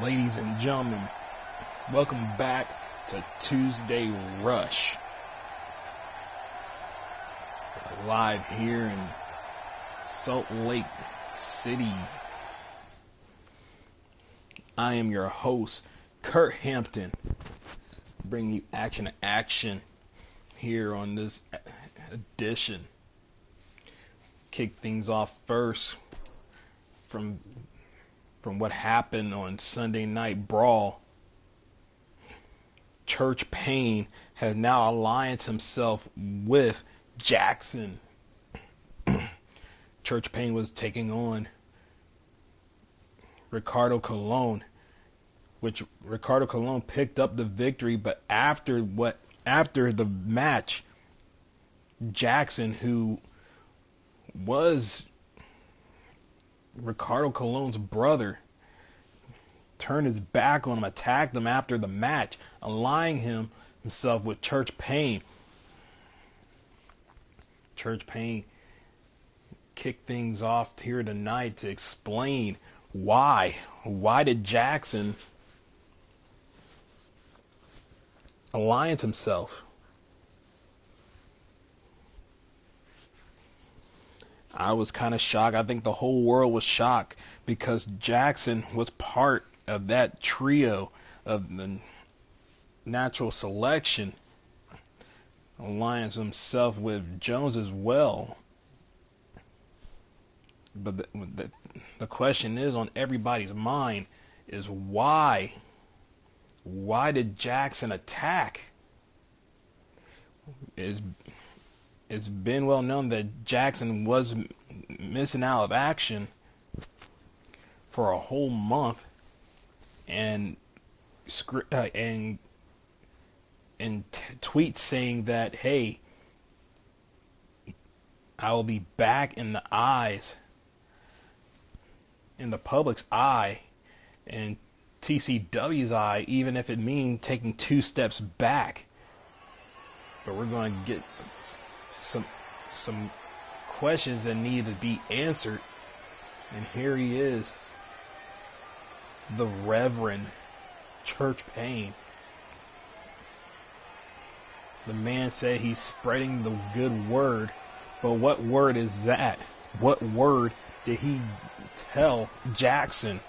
Ladies and gentlemen, welcome back to Tuesday Rush. Live here in Salt Lake City. I am your host, Kurt Hampton, bringing you action to action here on this edition. Kick things off first from what happened on Sunday Night Brawl. Church Payne has now allied himself with Jackson. Church Payne was taking on Ricardo Colon, which Ricardo Colon picked up the victory, but after the match, Jackson, who was Ricardo Colon's brother, turned his back on him, attacked him after the match, allying himself with Church Payne. Church Payne kicked things off here tonight to explain why did Jackson alliance himself. I was kind of shocked. I think the whole world was shocked because Jackson was part of that trio of the natural selection, alliance himself with Jones as well. But the question is on everybody's mind is why did Jackson attack? It's been well known that Jackson was missing out of action for a whole month, and tweets saying that, hey, I will be back in the public's eye, and TCW's eye, even if it means taking 2 steps back. But we're going to get some questions that need to be answered, and here he is, the Reverend Church Payne. The man said he's spreading the good word, but what word is that? What word did he tell Jackson?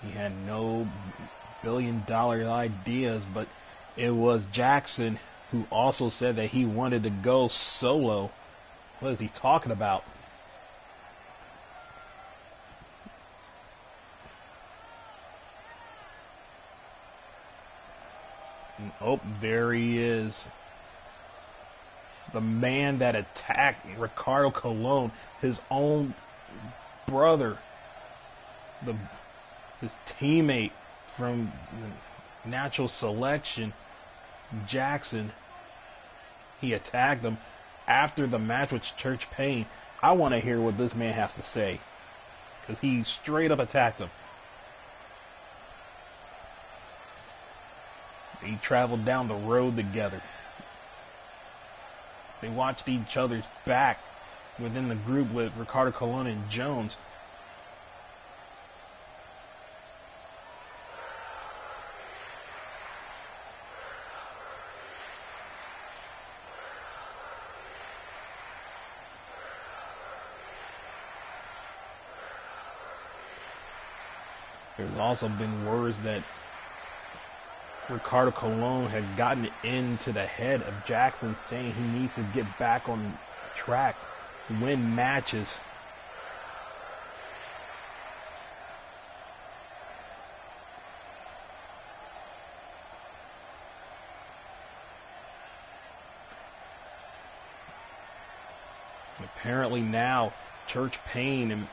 He had no billion-dollar ideas, but it was Jackson who also said that he wanted to go solo. What is he talking about? And, oh, there he is. The man that attacked Ricardo Colon, his own brother, his teammate from natural selection, Jackson. He attacked him after the match with Church Payne. I want to hear what this man has to say, because he straight up attacked him. They traveled down the road together. They watched each other's back within the group with Ricardo Colon and Jones. There's also been words that Ricardo Colon had gotten into the head of Jackson, saying he needs to get back on track, win matches. Apparently now Church Payne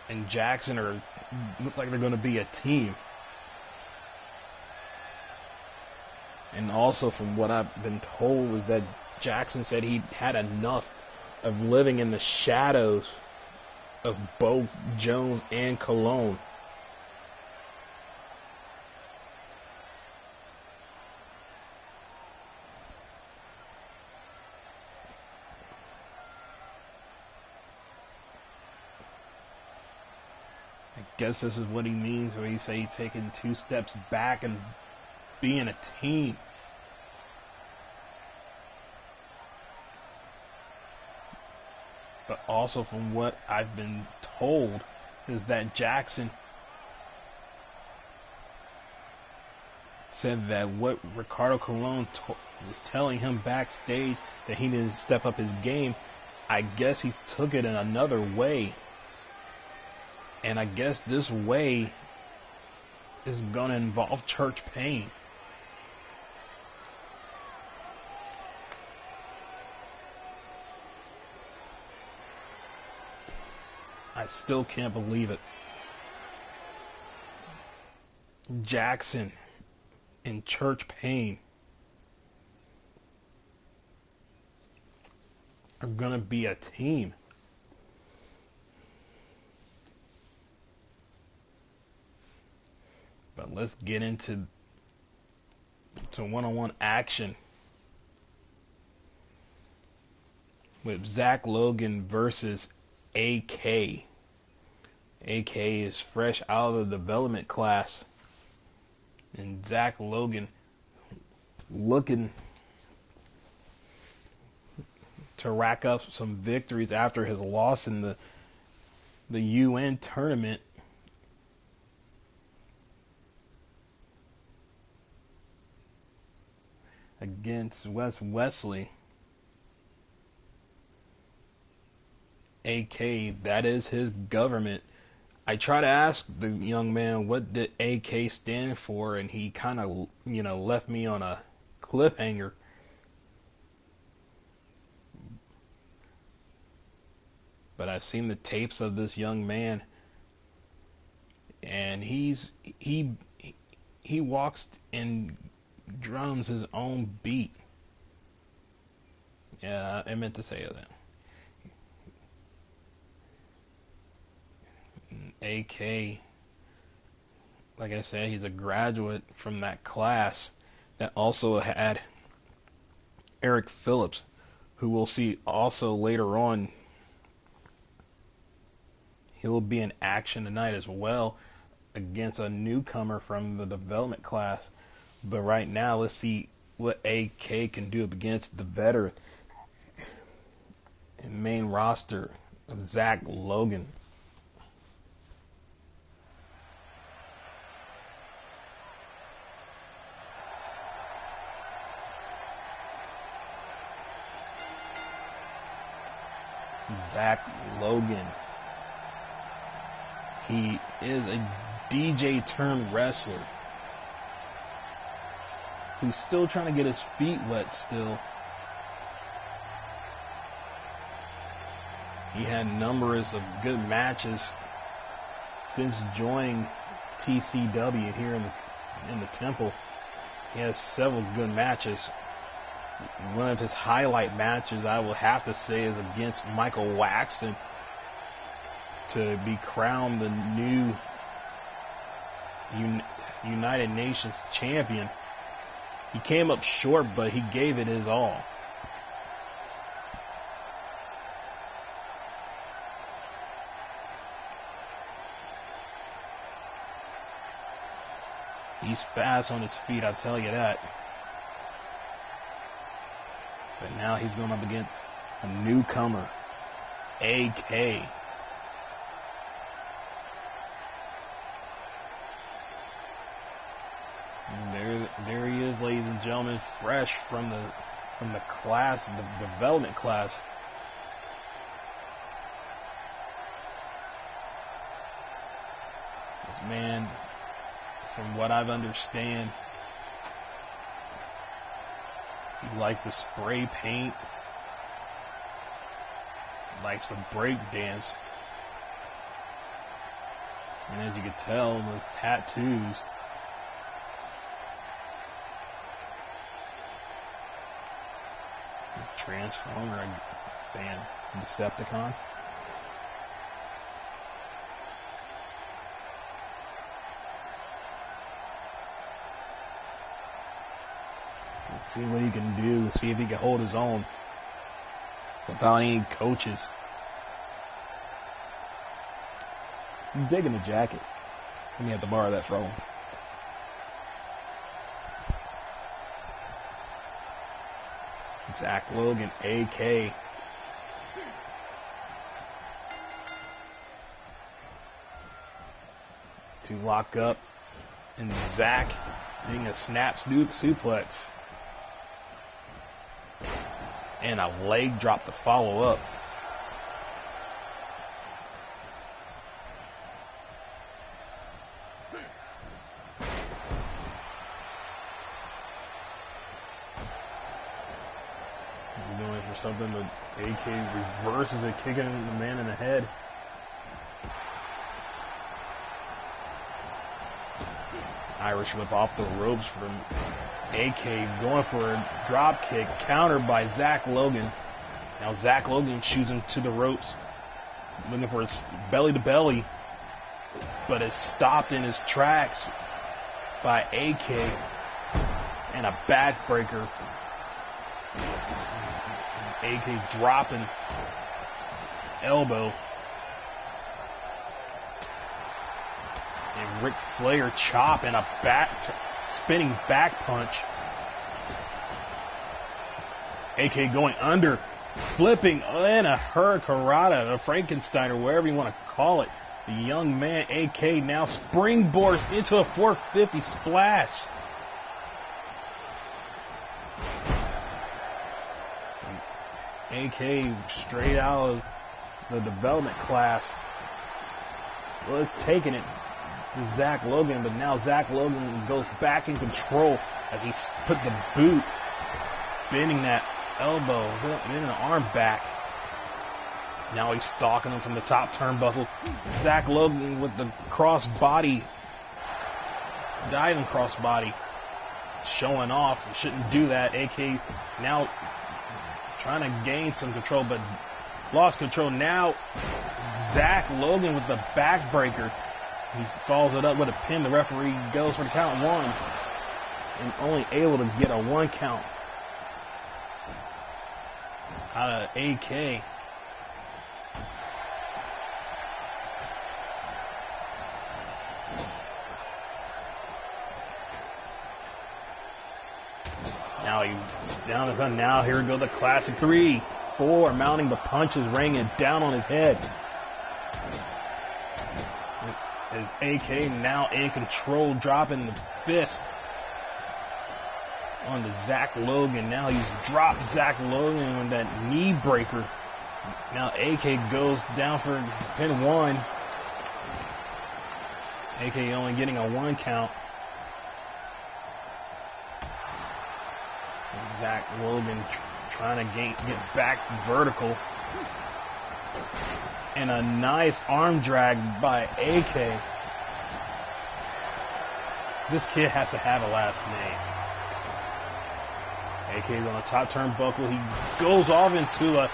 and Jackson look like they're going to be a team. And also, from what I've been told, is that Jackson said he had enough of living in the shadows of both Jones and Colon. I guess this is what he means when he say he's taking 2 steps back and being a team. But also, from what I've been told, is that Jackson said that what Ricardo Colon was telling him backstage, that he needed to step up his game. I guess he took it in another way. And I guess this way is going to involve Church Pain. I still can't believe it. Jackson and Church Pain are going to be a team. But let's get into one-on-one action with Zach Logan versus AK. AK is fresh out of the development class, and Zach Logan looking to rack up some victories after his loss in the UN tournament. Against Wes Wesley. AK, that is his government. I try to ask the young man what did AK stand for, and he kind of, left me on a cliffhanger. But I've seen the tapes of this young man, and he walks and drums his own beat. Yeah, I meant to say that. AK, like I said, he's a graduate from that class that also had Eric Phillips, who we'll see also later on. He'll be in action tonight as well against a newcomer from the development class. But right now, let's see what AK can do against the veteran and main roster of Zach Logan. Zach Logan. He is a DJ turned wrestler who's still trying to get his feet wet still. He had numbers of good matches since joining TCW here in the Temple. He has several good matches. One of his highlight matches, I will have to say, is against Michael Waxton to be crowned the new United Nations champion. He came up short, but he gave it his all. He's fast on his feet, I'll tell you that. But now he's going up against a newcomer, AK. And there he is, ladies and gentlemen, fresh from the class, the development class. This man, from what I've understand, he likes to spray paint, likes to break dance, and as you can tell, those tattoos. Transformer, fan, Decepticon. Let's see what he can do. See if he can hold his own without any coaches. I'm digging the jacket. Let me have to borrow that from him. Zach Logan, AK. To lock up, and Zach doing a snap suplex. And a leg drop to follow up. Going for something, but AK reverses it, kicking the man in the head. Irish whip off the ropes from AK, going for a drop kick, countered by Zach Logan. Now Zach Logan shoots him to the ropes, looking for his belly to belly, but is stopped in his tracks by AK and a backbreaker. AK dropping elbow. And Ric Flair chop and a spinning back punch. AK going under, flipping, and a hurricanrana, a Frankenstein, or whatever you want to call it. The young man, AK, now springboards into a 450 splash. AK straight out of the development class. Well, it's taking it to Zach Logan, but now Zach Logan goes back in control as he put the boot, bending that elbow, bending the arm back. Now he's stalking him from the top turnbuckle. Zach Logan with the cross body, diving cross body, showing off. He shouldn't do that. AK now trying to gain some control, but lost control. Now Zach Logan with the backbreaker. He follows it up with a pin. The referee goes for the count one, and only able to get a 1 count out of AK. Now he's down the gun. Now here we go, the classic 3, 4, mounting the punches, raining down on his head. As AK now in control, dropping the fist on the Zach Logan. Now he's dropped Zach Logan on that knee breaker. Now AK goes down for pin 1. AK only getting a 1 count. Zach Logan trying to get back vertical. And a nice arm drag by AK. This kid has to have a last name. AK is on the top turnbuckle. He goes off into a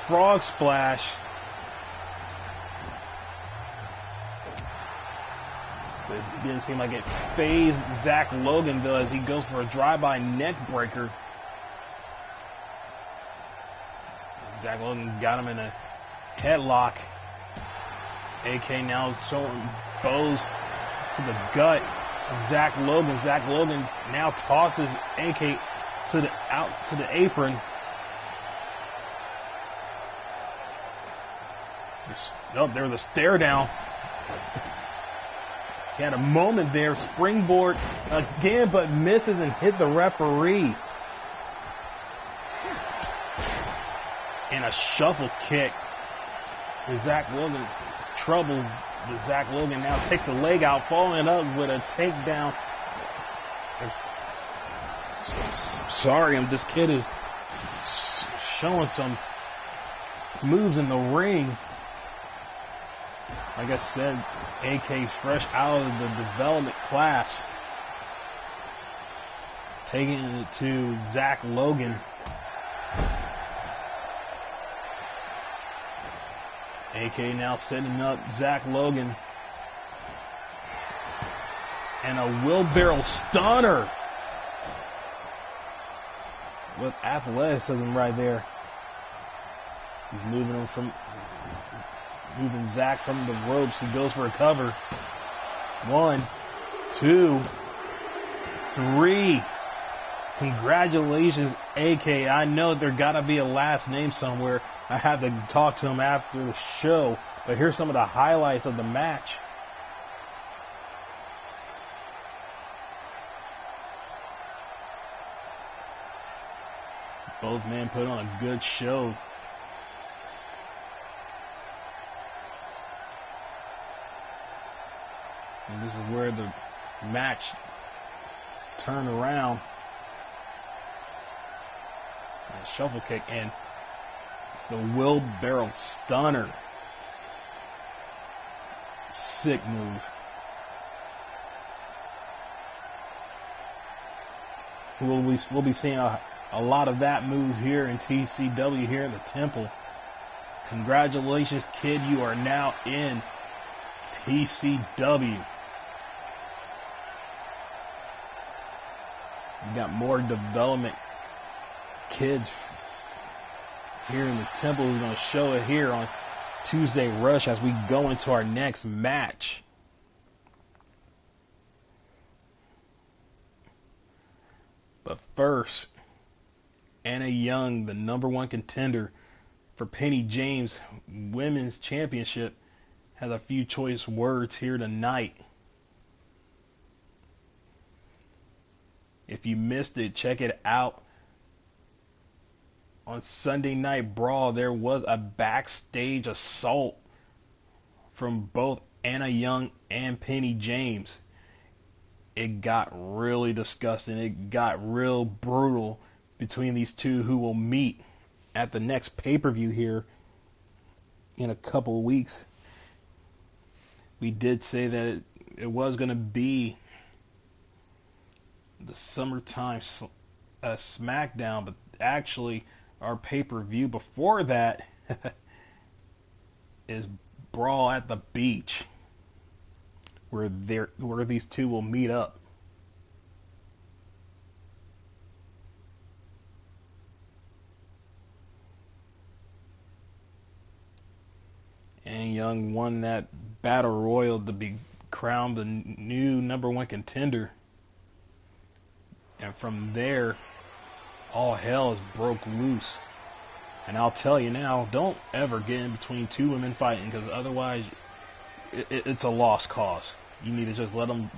frog splash. It didn't seem like it phased Zach Logan though, as he goes for a drive-by neck breaker. Zach Logan got him in a headlock. AK now showing bows to the gut of Zach Logan. Zach Logan now tosses AK to the apron. There was a stare down. He had a moment there, springboard again, but misses and hit the referee. And a shuffle kick. And Zach Logan, trouble with Zach Logan now takes the leg out, following up with a takedown. Sorry, this kid is showing some moves in the ring. Like I said, AK's fresh out of the development class. Taking it to Zach Logan. AK now setting up Zach Logan. And a wheelbarrow stunner. With athleticism right there. He's moving Zach from the ropes. He goes for a cover. 1, 2, 3. Congratulations, AK. I know there gotta be a last name somewhere. I had to talk to him after the show. But here's some of the highlights of the match. Both men put on a good show. And this is where the match turned around. And a shuffle kick and the wheelbarrow stunner. Sick move. We'll be seeing a lot of that move here in TCW here in the Temple. Congratulations, kid. You are now in TCW. We got more development kids here in the Temple. We're going to show it here on Tuesday Rush as we go into our next match. But first, Anna Young, the #1 contender for Penny James Women's Championship, has a few choice words here tonight. If you missed it, check it out. On Sunday Night Brawl, there was a backstage assault from both Anna Young and Penny James. It got really disgusting. It got real brutal between these two, who will meet at the next pay-per-view here in a couple of weeks. We did say that it was going to be the summertime SmackDown, but actually our pay-per-view before that is Brawl at the Beach, where these two will meet up. And Young won that battle royal to be crowned the new #1 contender. And from there, all hell has broke loose. And I'll tell you now, don't ever get in between two women fighting, because otherwise it's a lost cause. You need to just let them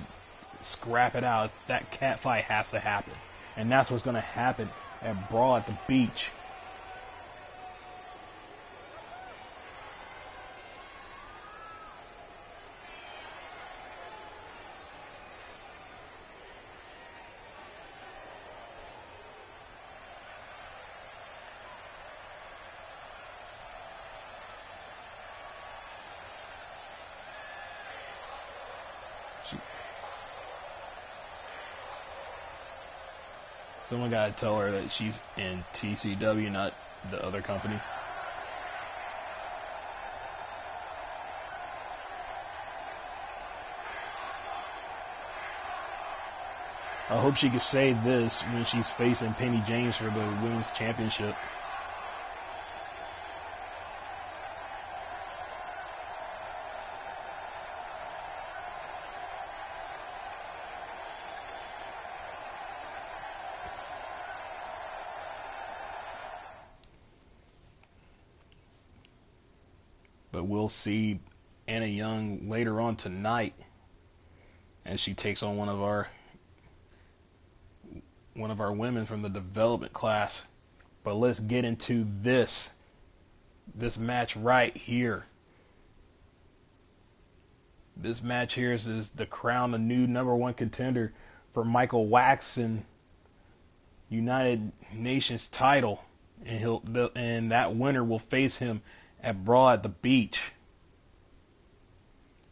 scrap it out. That cat fight has to happen. And that's what's going to happen at Brawl at the Beach. Someone gotta tell her that she's in TCW, not the other company. I hope she can say this when she's facing Penny James for the Women's Championship. But we'll see Anna Young later on tonight as she takes on one of our women from the development class. But let's get into this match right here. This match here is to crown the new #1 contender for Michael Waxon United Nations title, and that winner will face him at Brawl at the Beach.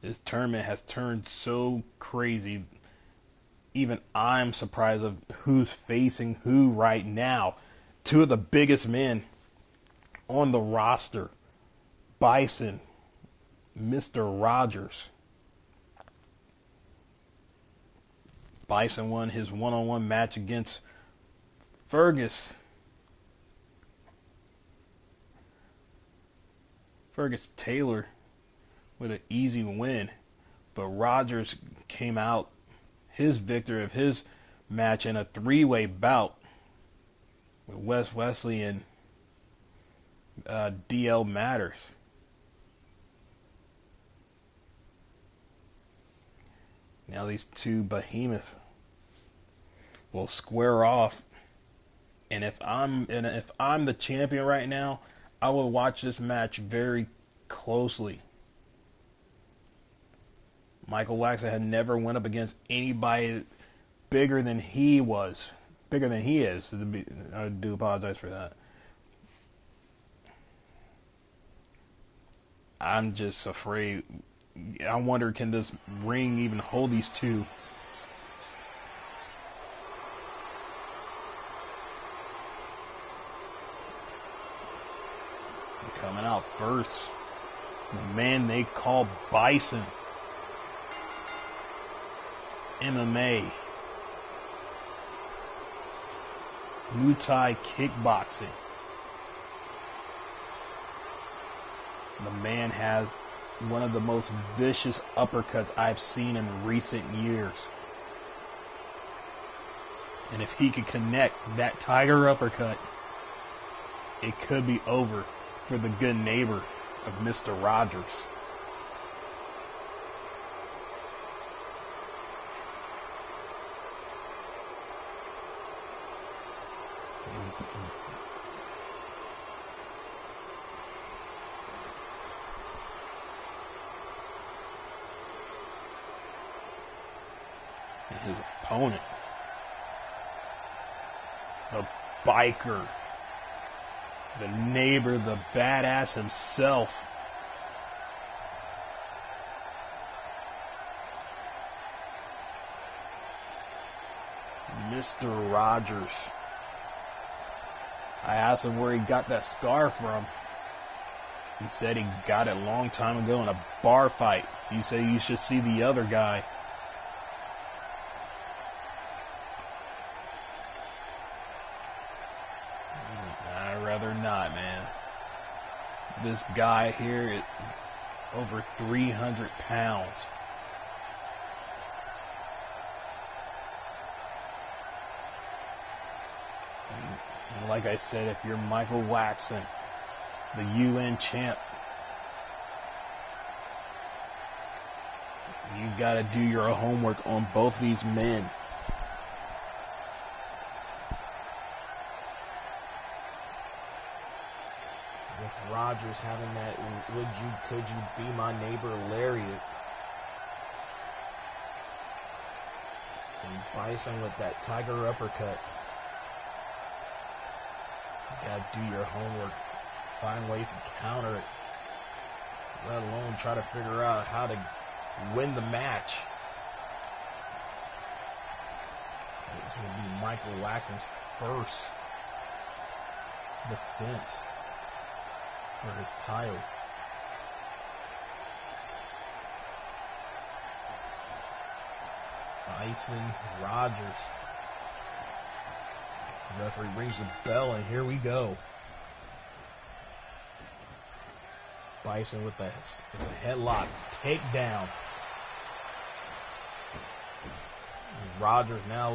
This tournament has turned so crazy. Even I'm surprised of who's facing who right now. Two of the biggest men on the roster, Bison Mr. Rogers. Bison won his one-on-one match against Fergus Taylor with an easy win, but Rogers came out his victor of his match in a three-way bout with Wes Wesley and DL Matters. Now these two behemoths will square off, and if I'm the champion right now, I will watch this match very closely. Michael Waxman had never went up against anybody bigger than he is. I do apologize for that. I'm just afraid. I wonder, can this ring even hold these two? Coming out first, the man they call Bison. MMA. Muay Thai kickboxing. The man has one of the most vicious uppercuts I've seen in recent years. And if he could connect that tiger uppercut, it could be over for the good neighbor of Mr. Rogers. And his opponent, the biker, the neighbor, the badass himself, Mr. Rogers. I asked him where he got that scar from. He said he got it a long time ago in a bar fight. He said you should see the other guy. I'd rather not, man. This guy here is over 300 pounds. And like I said, if you're Michael Waxman, the UN champ, you gotta do your homework on both these men. With Rogers having that could you be my neighbor lariat, and Bison with that tiger uppercut. You gotta do your homework, find ways to counter it, let alone try to figure out how to win the match. This will be Michael Waxman's first defense for his title. Bison Rogers. The referee rings the bell, and here we go. Bison with the headlock takedown. Rogers now, a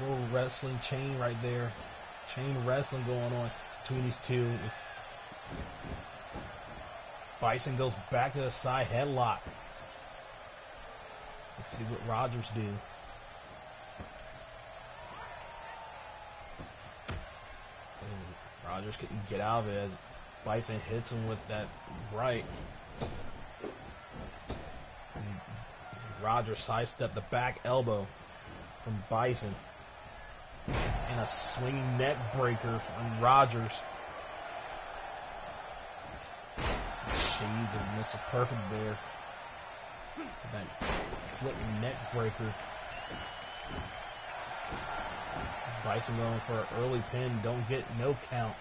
little wrestling chain right there. Chain wrestling going on between these two. Bison goes back to the side headlock. Let's see what Rogers do. Rogers couldn't get out of it as Bison hits him with that right. And Rogers sidestepped the back elbow from Bison. And a swinging neck breaker from Rogers. Shades of Mr. Perfect there. That flipping neck breaker. Bison going for an early pin, don't get no count.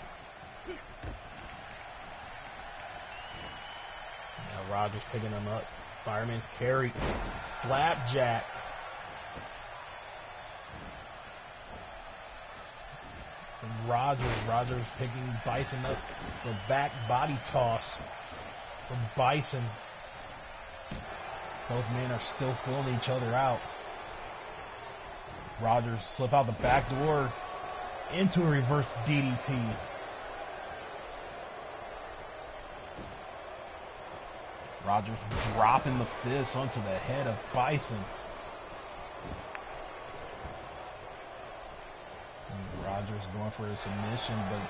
Now Rogers picking him up. Fireman's carry. Flapjack. And Rogers picking Bison up. The back body toss from Bison. Both men are still filling each other out. Rogers slip out the back door into a reverse DDT. Rogers dropping the fist onto the head of Bison. And Rogers going for a submission, but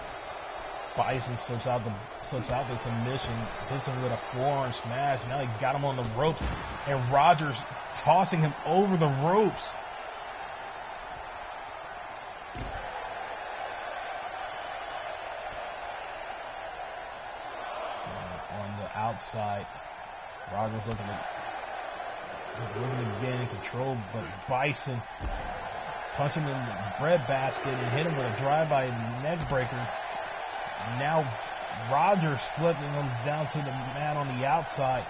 Bison slips out the submission, hits him with a forearm smash. Now he got him on the ropes, and Rogers tossing him over the ropes. On the outside, Rogers looking again in control, but Bison punching him in the breadbasket and hit him with a drive-by neck breaker. Now Rogers flipping him down to the mat on the outside.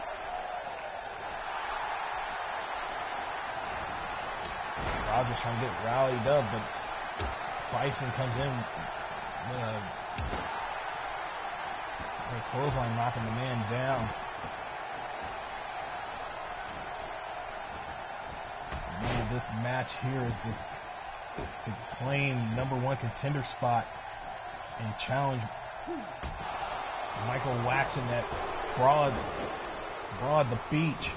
Rogers trying to get rallied up, but Bison comes in with a clothesline, knocking the man down. Man, this match here is to claim #1 contender spot and challenge Michael Waxon at Brawl at the Beach.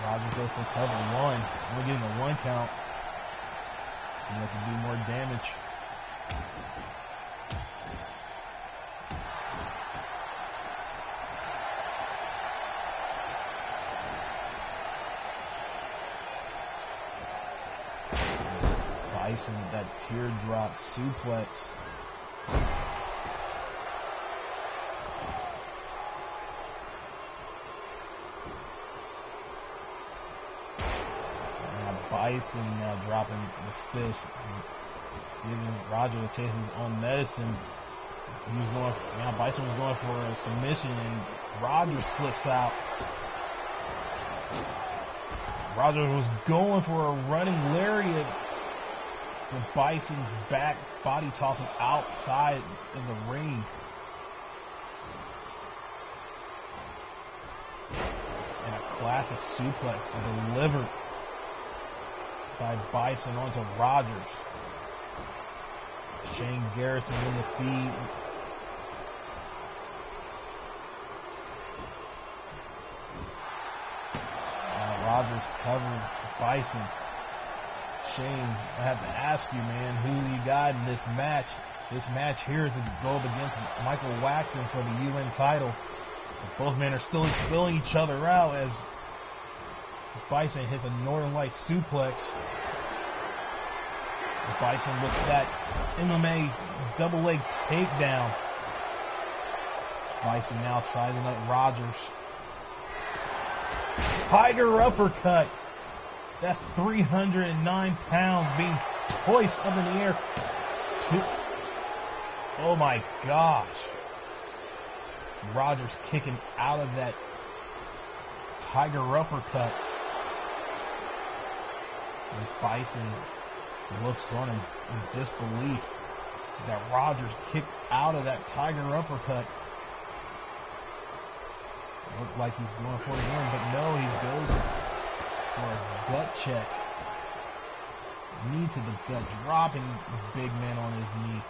Rogers goes for cover one. Only getting a 1 count. He has to do more damage. Bison with that teardrop suplex. Bison now dropping the fist, giving Roger to take his own medicine. Bison was going for a submission, and Roger slips out. Roger was going for a running lariat, with Bison's back body tossing outside in the ring. And a classic suplex delivered by Bison onto Rogers. Shane Garrison in the feed. Rogers covered Bison. Shane, I have to ask you, man, who you got in this match? This match here is to go up against Michael Waxon for the UN title. But both men are still filling each other out as Bison hit the Northern Light suplex. Bison with that MMA double leg takedown. Bison now sizing up Rogers. Tiger uppercut. That's 309 pounds being hoisted up in the air. Oh my gosh. Rogers kicking out of that Tiger uppercut. As Bison looks on him in disbelief that Rogers kicked out of that Tiger uppercut. Looked like he's going for it again, but no, he goes for a gut check. Knee to the gut, dropping the big man on his knee.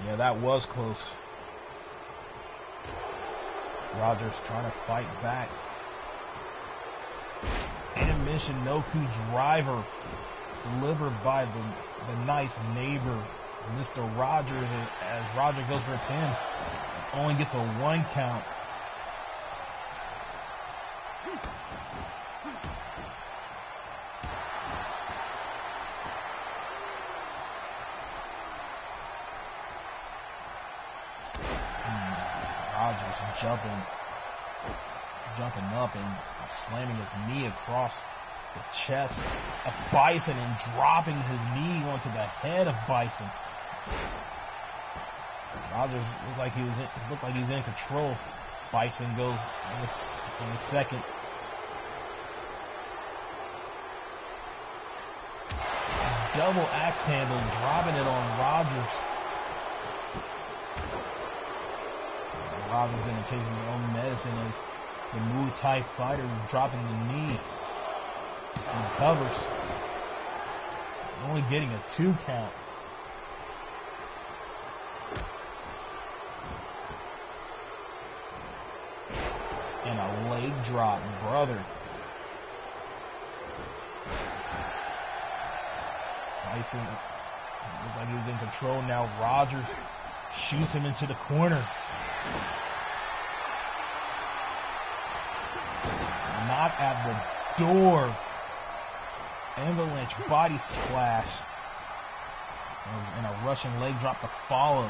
Yeah, that was close. Rogers trying to fight back. And Michinoku driver delivered by the nice neighbor, Mr. Rogers, as Roger goes for a pin. Only gets a 1 count. Rogers jumping up and slamming his knee across The chest of Bison and dropping his knee onto the head of Bison. Rogers looked like he was in control. Bison goes in the second. Double axe handle, dropping it on Rogers. Rogers gonna take his own medicine as the Muay Thai fighter dropping the knee. He recovers. Only getting a 2 count. And a leg drop, brother. Bison looked like he was in control. Now Rogers shoots him into the corner. Not at the door. Avalanche body splash. And a Russian leg drop to follow.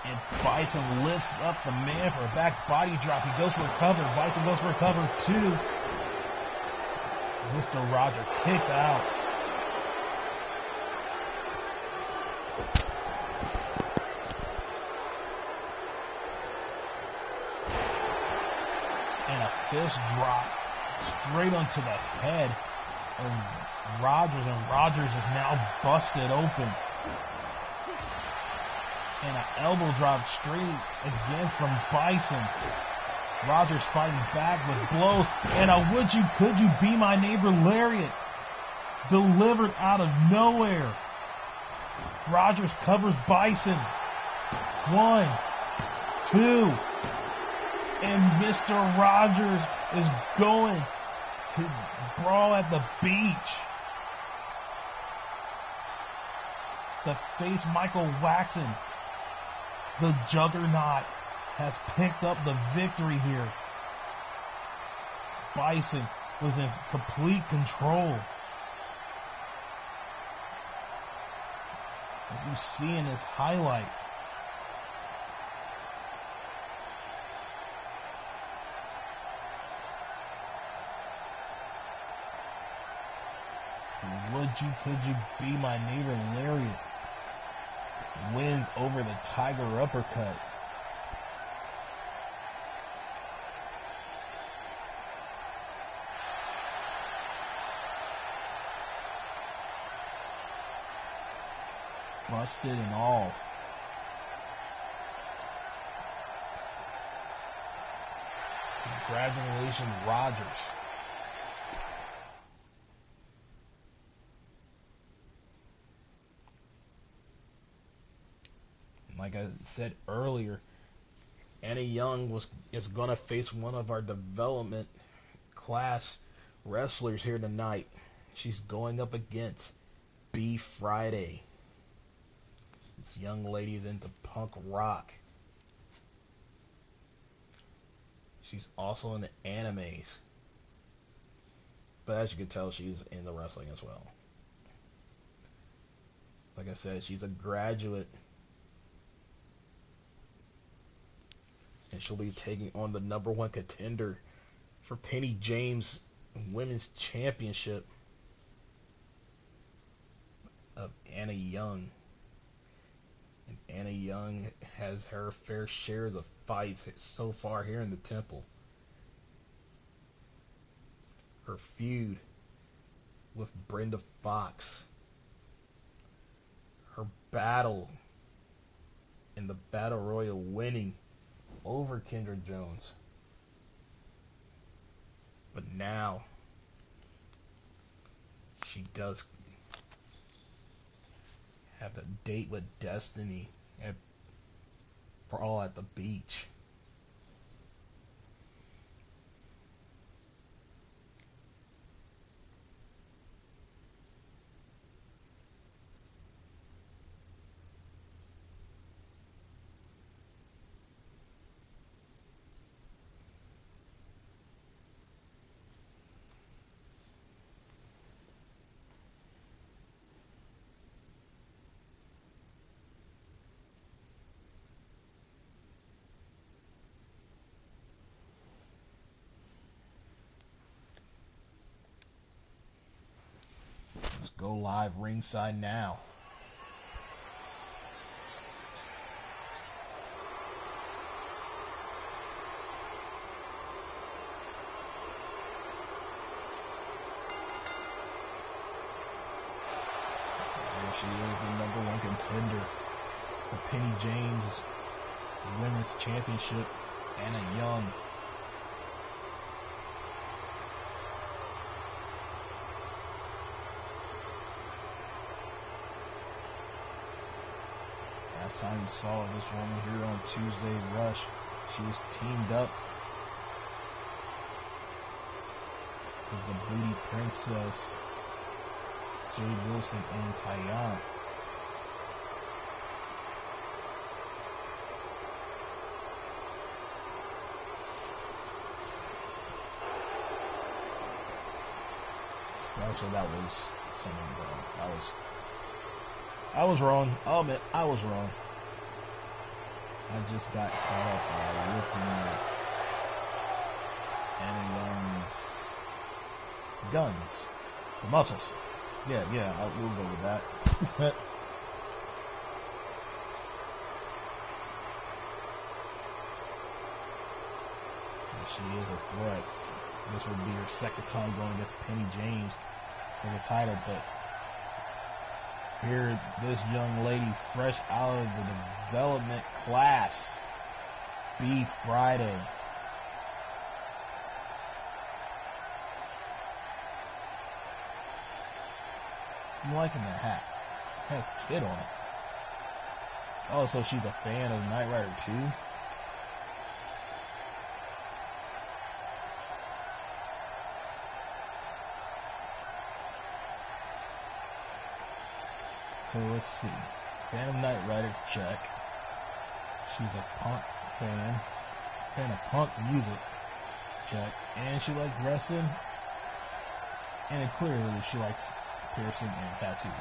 And Bison lifts up the man for a back body drop. He goes for a cover. Bison goes for a cover too. Mr. Roger kicks out. And a fist drop straight onto the head of Rogers, and Rogers is now busted open. And an elbow drop straight again from Bison. Rogers fighting back with blows, and a would you could you be my neighbor lariat delivered out of nowhere. Rogers covers Bison. 1, 2. And Mr. Rogers is going to brawl at the beach. The face Michael Waxon, the juggernaut, has picked up the victory here. Bison was in complete control. As you see in this highlight, could you be my neighbor lariat wins over the Tiger uppercut. Busted and all. Congratulations, Rogers. Like I said earlier, Annie Young is going to face one of our development class wrestlers here tonight. She's going up against B Friday. This young lady's into punk rock. She's also in the animes. But as you can tell, she's in the wrestling as well. Like I said, she's a graduate. And she'll be taking on the #1 contender for Penny James Women's Championship of Anna Young. And Anna Young has her fair shares of fights so far here in the Temple. Her feud with Brenda Fox. Her battle in the Battle Royal winning over Kendra Jones. But now she does have a date with Destiny at Brawl at the Beach. go live ringside now. There she is, the #1 contender for Penny James Women's Championship, Anna Young. Last time we saw this woman here on Tuesday Rush, she was teamed up with the Booty Princess, Jade Wilson and Tayana. So that was something wrong. I was wrong. I'll admit, I was wrong. I just got caught up looking at Anna Young's guns, the muscles. Yeah, we'll go with that. She is a threat. This will be her second time going against Penny James for the title, but here, this young lady, fresh out of the development class, B Friday. I'm liking the hat. It has Kid on it. Oh, so she's a fan of Knight Rider 2? So let's see. Fan of Knight Rider, check. She's a punk fan. Fan of punk music, check. And she likes wrestling. And clearly she likes piercing and tattoos.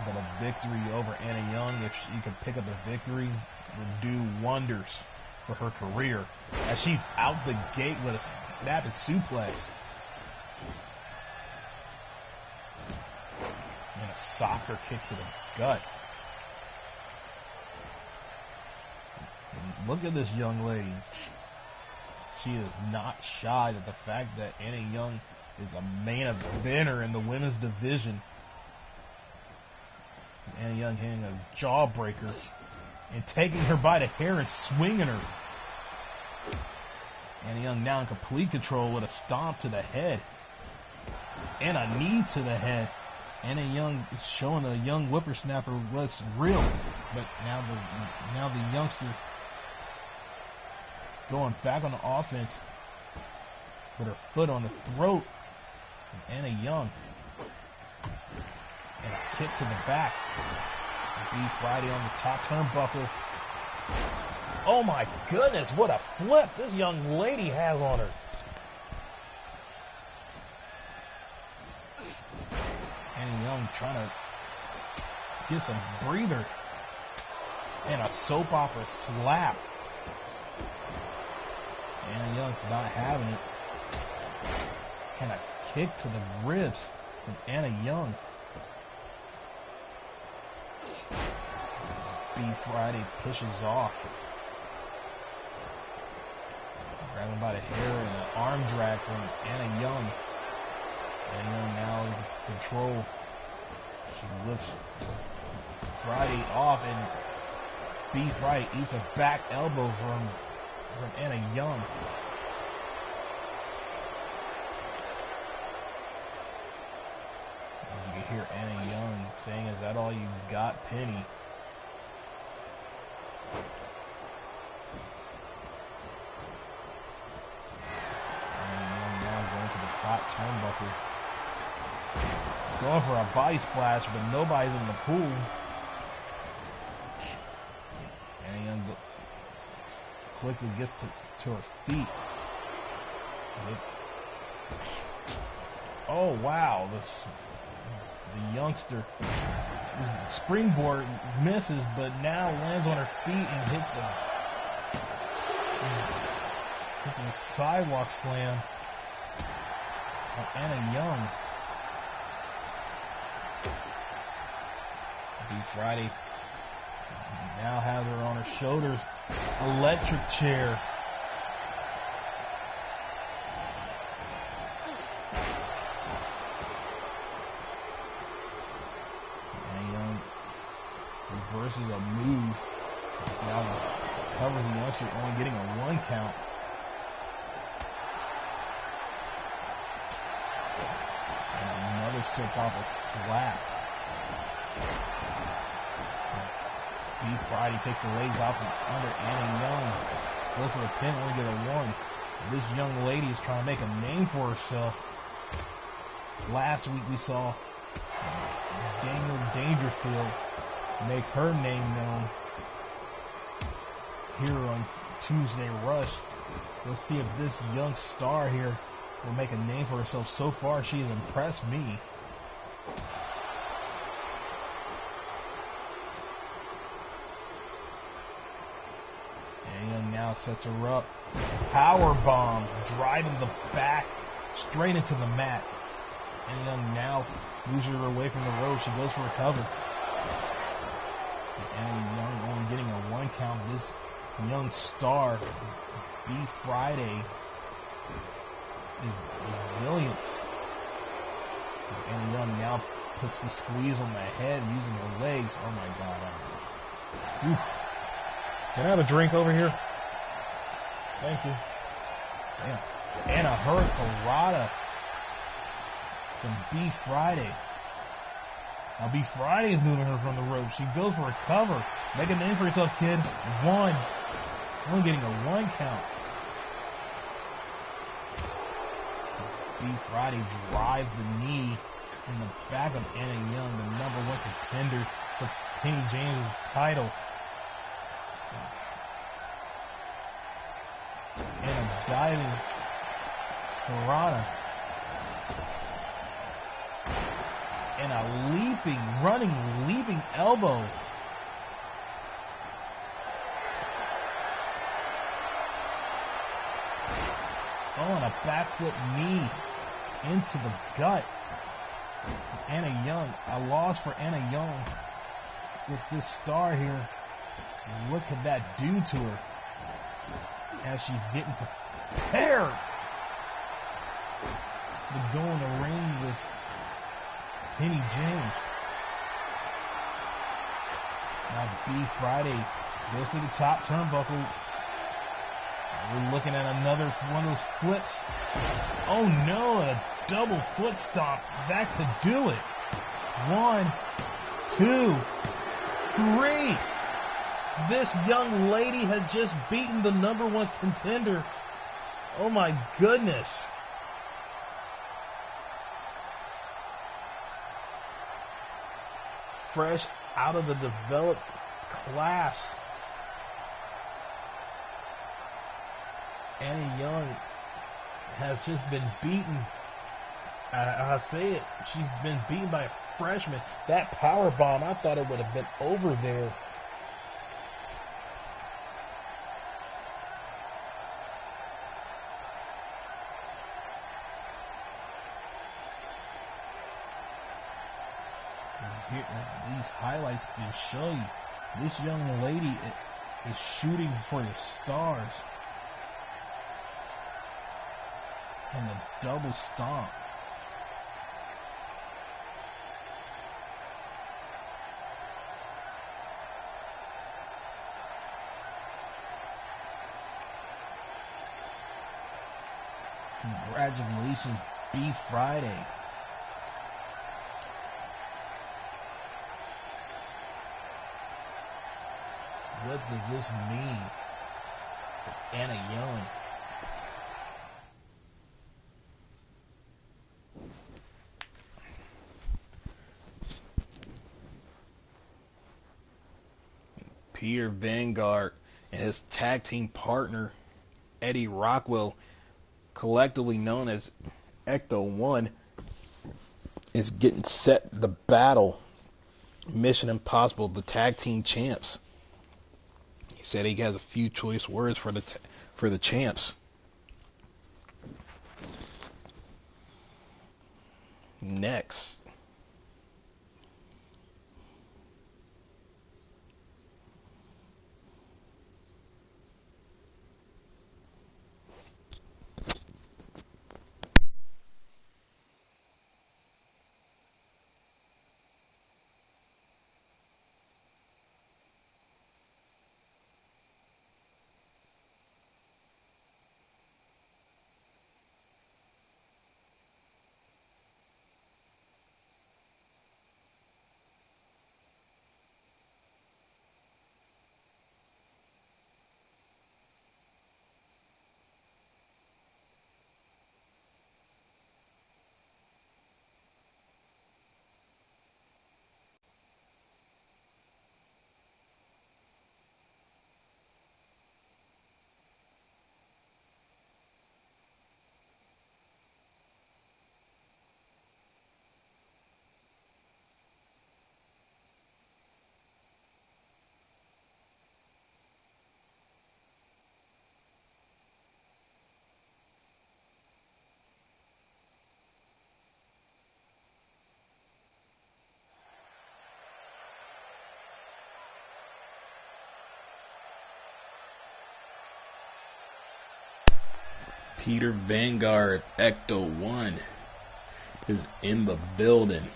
But a victory over Anna Young, if she could pick up a victory, would do wonders for her career, as she's out the gate with a snapping suplex and a soccer kick to the gut. And look at this young lady. She is not shy at the fact that Anna Young is a main eventer in the women's division. Anna Young hitting a jawbreaker and taking her by the hair and swinging her. Anna Young now in complete control with a stomp to the head and a knee to the head. Anna Young showing the young whippersnapper what's real, but now the youngster going back on the offense with her foot on the throat of Anna Young and a kick to the back. B Friday on the top turnbuckle. Oh my goodness, what a flip this young lady has on her. Anna Young trying to get some breather. And a soap opera slap. Anna Young's not having it. And a kick to the ribs from Anna Young. B Friday pushes off. Grabbing him by the hair and an arm drag from Anna Young. Anna Young now in control. She lifts Friday off, and B Friday eats a back elbow from Anna Young. As you can hear Anna Young saying, "Is that all you got, Penny?" Top turnbuckle. Going for a body splash, but nobody's in the pool. Anna Young quickly gets to her feet. Oh wow, the youngster springboard misses, but now lands on her feet and hits Taking a sidewalk slam on Anna Young. B Friday now has her on her shoulders. Electric chair. Anna Young reverses a move. Now covers the youngster, only getting a 1 count. And another sip off a slap. B Friday takes the legs off from under Anna Young. Goes for the pin, only get a 1. This young lady is trying to make a name for herself. Last week we saw Daniel Dangerfield make her name known here on Tuesday Rush. Let's see if this young star here will make a name for herself. So far, she has impressed me. And Young now sets her up. Power bomb, driving the back straight into the mat. And Young now moves her away from the rope. She goes for a cover. And Young only getting a 1 count. This young star, B Friday, is resilient. And Young now puts the squeeze on the head using her legs. Oh my God. Oof. Can I have a drink over here? Thank you. Damn. And a hurricanrana from B Friday. Now B Friday is moving her from the rope. She goes for a cover. Make a name for yourself, kid. 1. Only getting a 1 count. B Friday drives the knee in the back of Anna Young, the #1 contender for Penny James' title. And a diving Piranha. And a leaping elbow. Oh, and a backflip knee into the gut. Anna Young, a loss for Anna Young with this star here. What could that do to her as she's getting prepared to go in the ring with Penny James? Now B Friday goes to the top turnbuckle. We're looking at another one of those flips. Oh no, a double foot stomp. That could do it. 1, 2, 3. This young lady had just beaten the #1 contender. Oh my goodness. Fresh out of the developed class. Anna Young has just been beaten. I say it, she's been beaten by a freshman. That power bomb, I thought it would have been over there. Here, these highlights can show you this young lady is shooting for the stars. And the double stomp. Congratulations, B Friday. What does this mean for Anna Young? Peter Vanguard and his tag team partner Eddie Rockwell, collectively known as Ecto 1, is getting set the battle Mission Impossible, the tag team champs. said he has a few choice words for the champs. Next, Peter Vanguard Ecto 1 is in the building.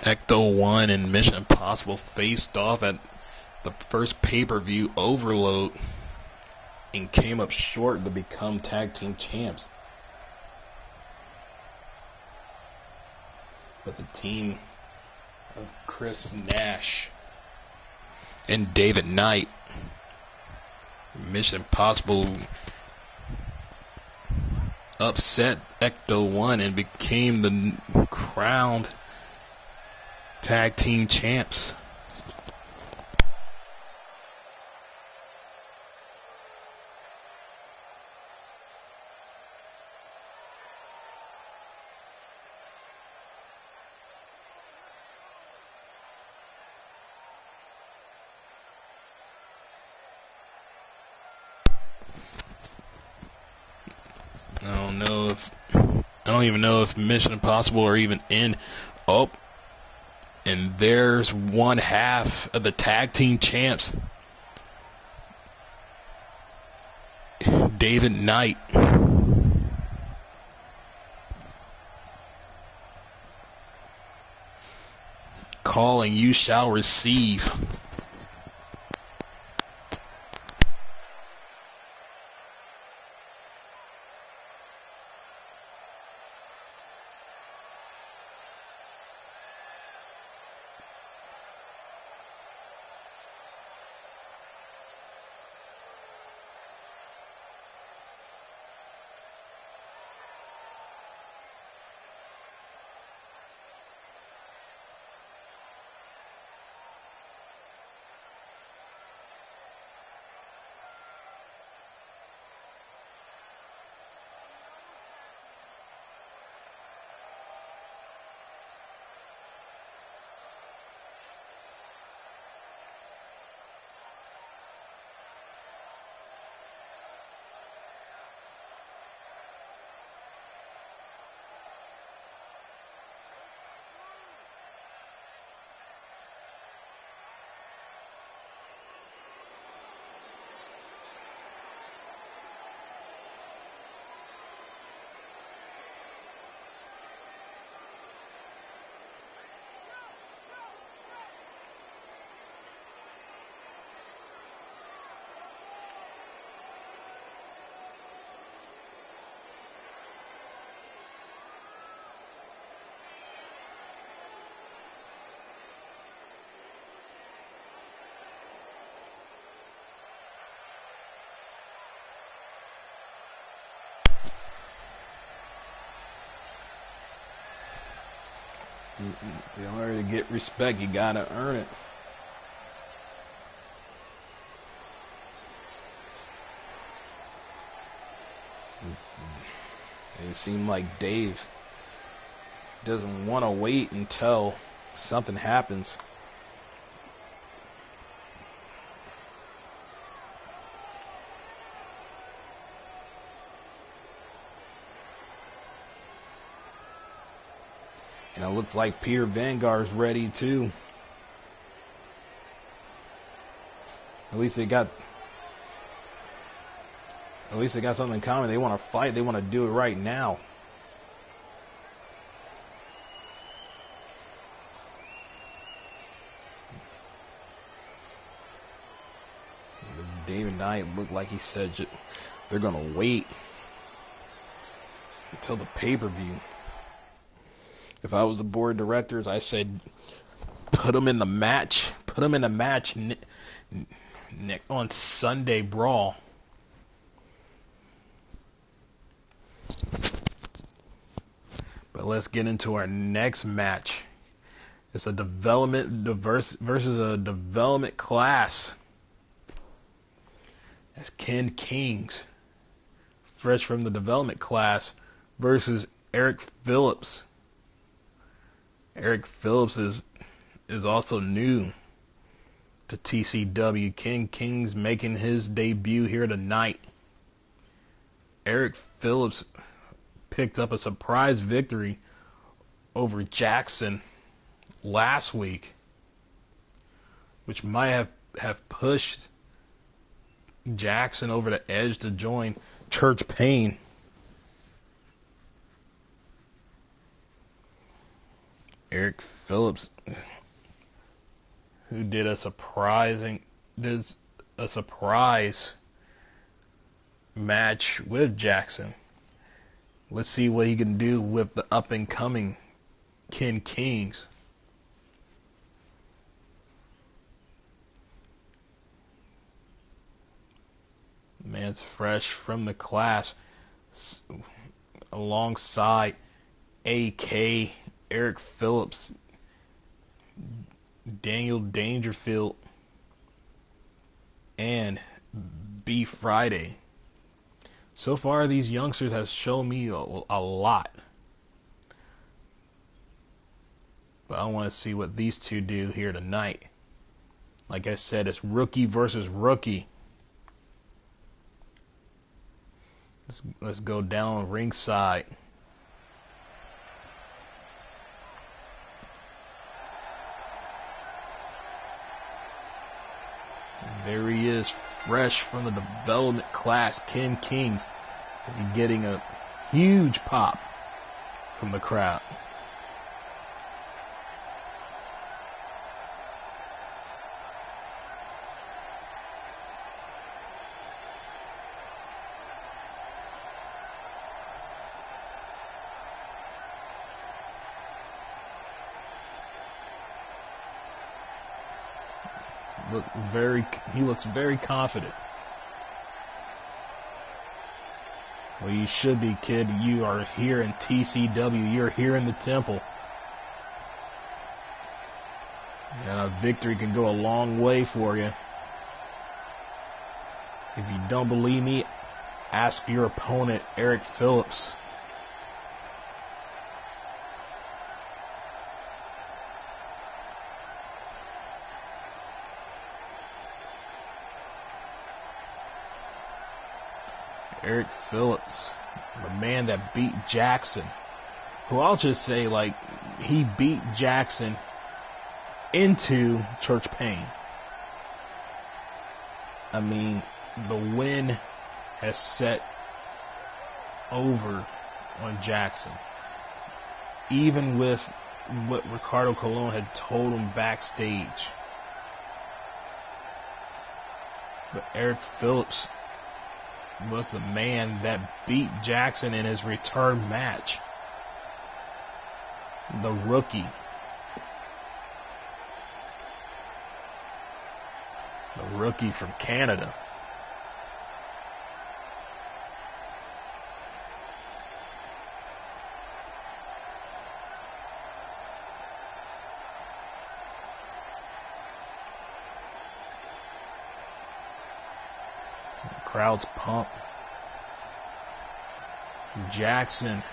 Ecto 1 and Mission Impossible faced off at the first pay-per-view Overload and came up short to become tag team champs. But the team of Chris Nash and David Knight, Mission Impossible, upset Ecto 1 and became the crowned tag team champs. I don't even know if Mission Impossible are even in. Oh, and there's one half of the tag team champs, David Knight. Calling, you shall receive. In order to get respect, you gotta earn it. It seemed like Dave doesn't want to wait until something happens. And it looks like Peter Vanguard's ready too. At least they got something in common. They want to fight. They want to do it right now. David Knight looked like he said they're going to wait until the pay-per-view. If I was the board of directors, I said put them in the match. Put them in the match on Sunday Brawl. But let's get into our next match. It's a development versus a development class. That's Ken Kings, fresh from the development class, versus Eric Phillips. Eric Phillips is also new to TCW. Ken Kings making his debut here tonight. Eric Phillips picked up a surprise victory over Jackson last week, which might have pushed Jackson over the edge to join Church Payne. Eric Phillips, who did a surprise match with Jackson. Let's see what he can do with the up and coming Ken Kings. Man's fresh from the class alongside AK, Eric Phillips, Daniel Dangerfield, and B Friday. So far, these youngsters have shown me a lot. But I want to see what these two do here tonight. Like I said, it's rookie versus rookie. Let's go down ringside. There he is, fresh from the development class, Ken Kings. Is he getting a huge pop from the crowd? He looks very confident. Well, you should be, kid. You are here in TCW. You're here in the temple. And a victory can go a long way for you. If you don't believe me, ask your opponent, Eric Phillips. Eric Phillips, the man that beat Jackson, who I'll just say, like, he beat Jackson into Church Payne. I mean, the win has set over on Jackson. Even with what Ricardo Colon had told him backstage. But Eric Phillips was the man that beat Jackson in his return match. The rookie. The rookie from Canada. Crowd's pumped. Jackson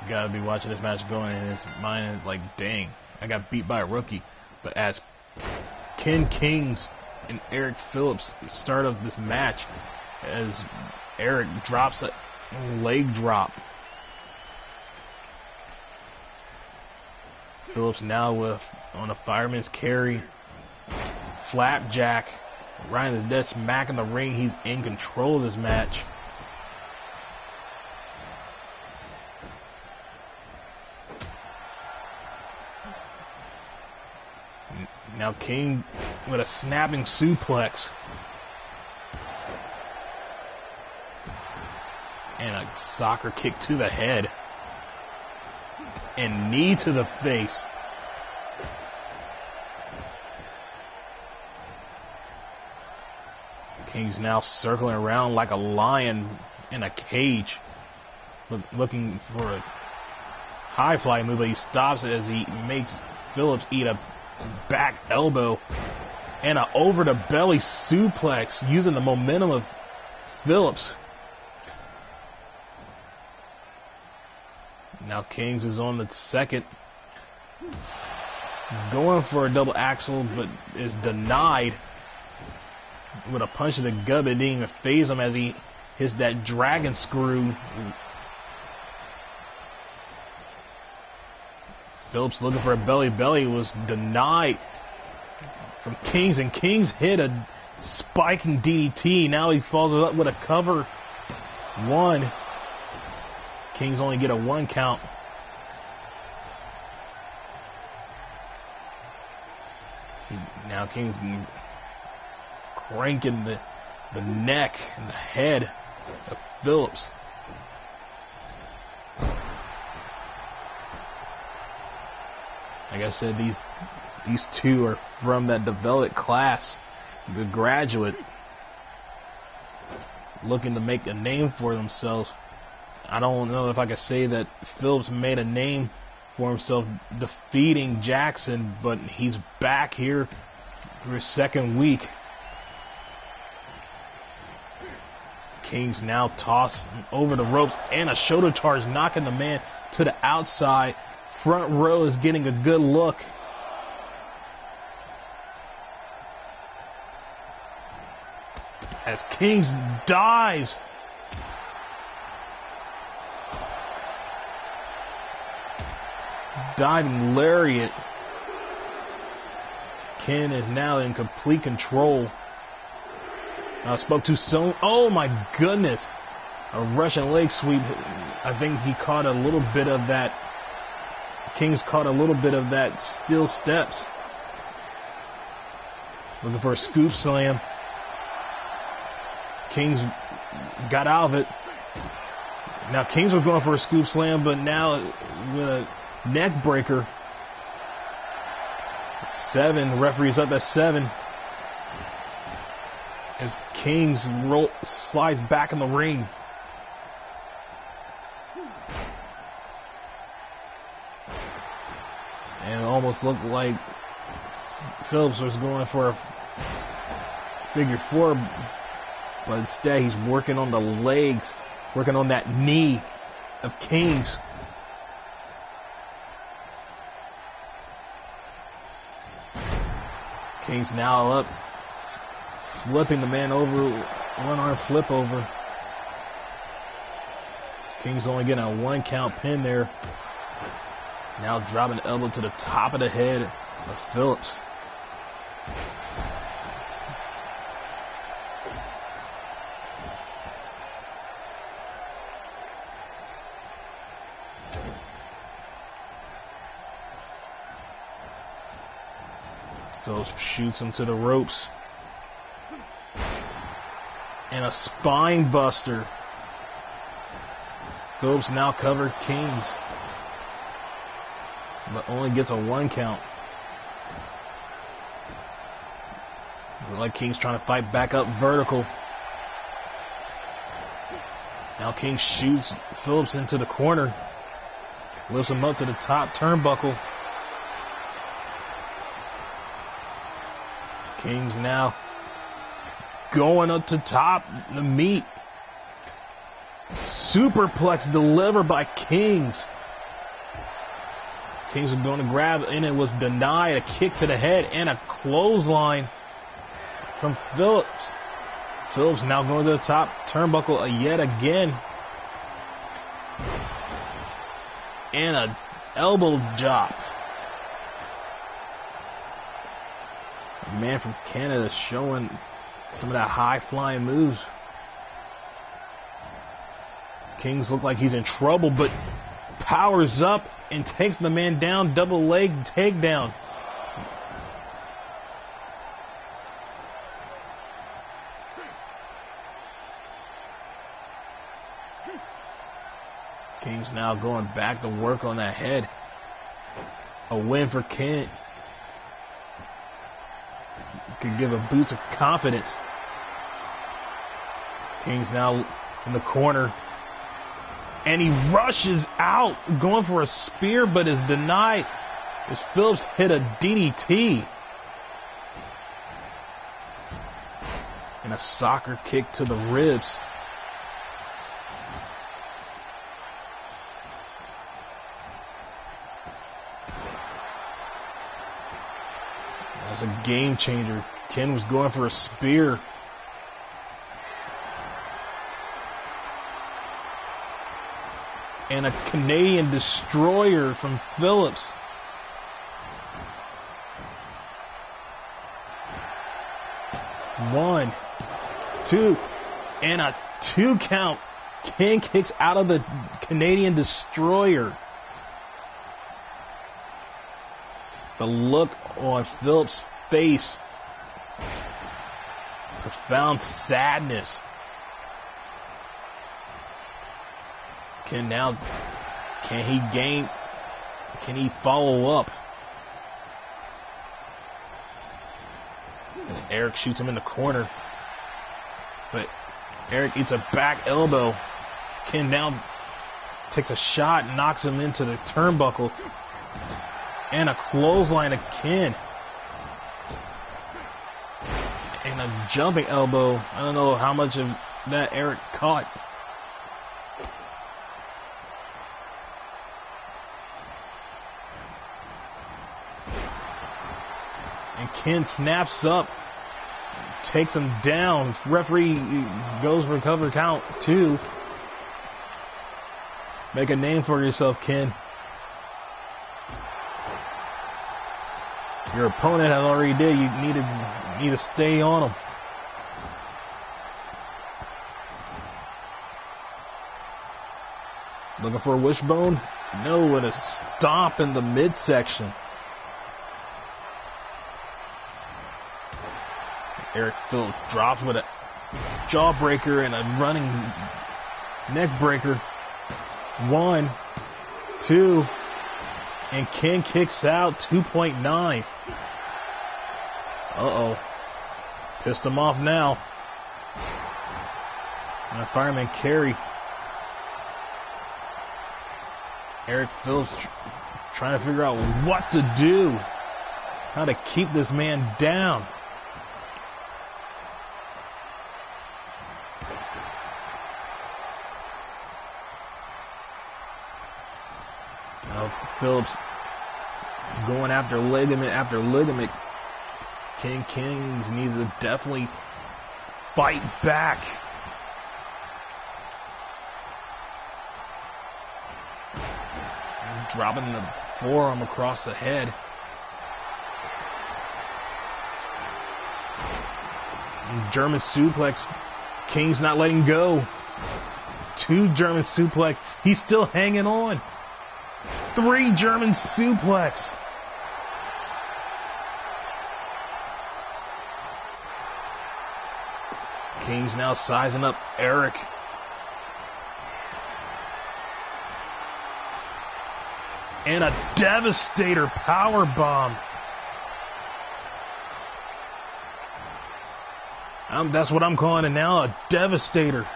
gotta be watching this match going in his mind like, dang, I got beat by a rookie. But as Ken Kings and Eric Phillips start of this match, as Eric drops a leg drop. Phillips now on a fireman's carry. Flapjack. Ryan is dead smack in the ring. He's in control of this match. Now King with a snapping suplex. And a soccer kick to the head. And knee to the face. King's now circling around like a lion in a cage. Looking for a high fly move, but he stops it as he makes Phillips eat a back elbow and an over the belly suplex using the momentum of Phillips. Now Kings is on the second, going for a double axel, but is denied with a punch to the gut. It didn't even phase him as he hits that dragon screw. Phillips looking for a belly was denied from Kings, and Kings hit a spiking DDT. Now he follows it up with a cover one. Kings only get a 1 count. Now Kings cranking the neck and the head of Phillips. Like I said, these two are from that developed class, the graduate, looking to make a name for themselves. I don't know if I could say that Phillips made a name for himself defeating Jackson, but he's back here for his second week. Kings now toss over the ropes and a shoulder charge, knocking the man to the outside. Front row is getting a good look. As Kings dives. Diving lariat. Ken is now in complete control. I spoke too soon. Oh my goodness. A Russian leg sweep. I think he caught a little bit of that. Kings caught a little bit of that steel steps. Looking for a scoop slam. Kings got out of it. Now Kings was going for a scoop slam, but now with a neck breaker. 7. The referee's up at 7. As Kings slides back in the ring. And it almost looked like Phillips was going for a figure 4, but instead he's working on the legs, working on that knee of Kings. Kings now up, flipping the man over, one arm flip over. Kings only getting a 1 count pin there. Now dropping the elbow to the top of the head of Phillips. Phillips shoots him to the ropes. And a spine buster. Phillips now covered Kings, but only gets a 1 count. Look like King's trying to fight back up vertical. Now King shoots Phillips into the corner. Lifts him up to the top turnbuckle. King's now going up to top the meat. Superplex delivered by Kings. Kings are going to grab, and it was denied. A kick to the head and a clothesline from Phillips. Phillips now going to the top turnbuckle yet again. And a elbow drop. The man from Canada showing some of that high-flying moves. Kings look like he's in trouble, but powers up and takes the man down. Double leg takedown. King's now going back to work on that head. A win for Kent. Could give a boost of confidence. King's now in the corner. And he rushes out, going for a spear, but is denied as Phillips hit a DDT. And a soccer kick to the ribs. That was a game changer. Ken was going for a spear. And a Canadian destroyer from Phillips. One, two, and a 2 count. Ken kicks out of the Canadian destroyer. The look on Phillips' face. Profound sadness. Can he follow up? As Eric shoots him in the corner. But Eric eats a back elbow. Ken now takes a shot, knocks him into the turnbuckle. And a clothesline of Ken. And a jumping elbow. I don't know how much of that Eric caught. And Ken snaps up, takes him down. Referee goes for cover count 2. Make a name for yourself, Ken. Your opponent has already did. You need to stay on him. Looking for a wishbone? No, and a stomp in the midsection. Eric Phillips drops with a jawbreaker and a running neck breaker. 1, 2, and Ken kicks out 2.9. Uh-oh. Pissed him off now. And a fireman carry. Eric Phillips trying to figure out what to do. How to keep this man down. Phillips going after ligament after ligament. Kings needs to definitely fight back. And dropping the forearm across the head. And German suplex. King's not letting go. 2 German suplex. He's still hanging on. 3 German suplex. King's now sizing up Eric. And a devastator power bomb. That's what I'm calling it now, a devastator.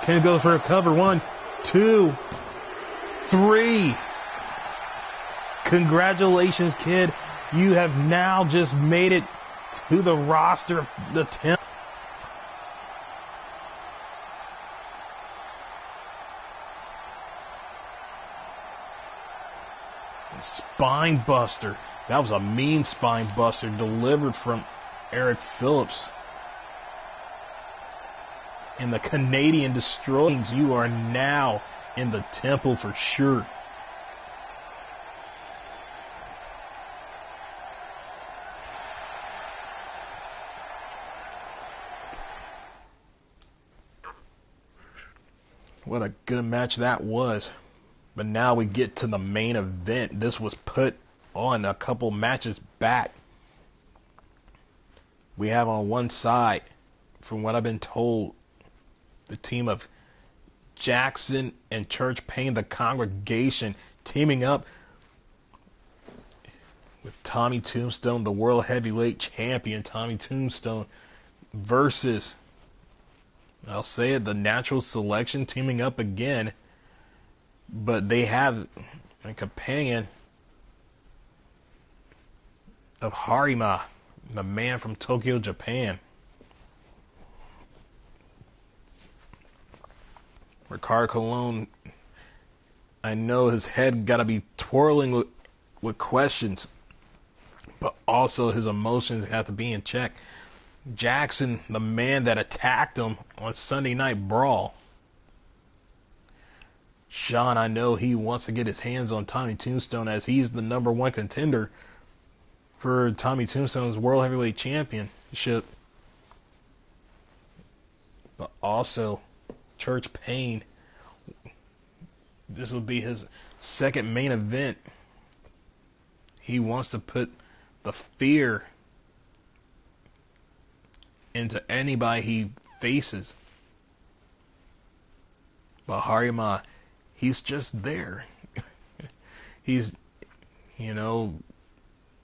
Ken goes for a cover. 1, 2, 3. Congratulations, kid. You have now just made it to the roster of the 10th. Spine buster. That was a mean spine buster delivered from Eric Phillips. And the Canadian Destroyers, you are now in the temple for sure. What a good match that was. But now we get to the main event. This was put on a couple matches back. We have on one side, from what I've been told, the team of Jackson and Church Payne, the Congregation, teaming up with Tommy Tombstone, the World Heavyweight Champion, Tommy Tombstone, versus, I'll say it, the Natural Selection, teaming up again. But they have a companion of Harima, the man from Tokyo, Japan. Ricardo Colon, I know his head got to be twirling with questions, but also his emotions have to be in check. Jackson, the man that attacked him on Sunday Night Brawl. Sean, I know he wants to get his hands on Tommy Tombstone as he's the #1 contender for Tommy Tombstone's World Heavyweight Championship. But also, Church Payne, this would be his second main event. He wants to put the fear into anybody he faces. But Harima, he's just there. He's,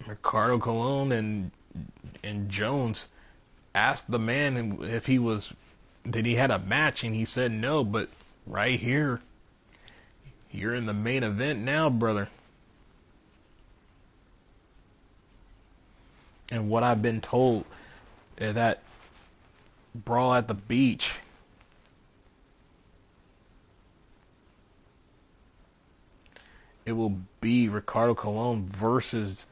Ricardo Colon and Jones asked the man if did he had a match, and he said no, but right here, you're in the main event now, brother. And what I've been told is that Brawl at the Beach, it will be Ricardo Colon versus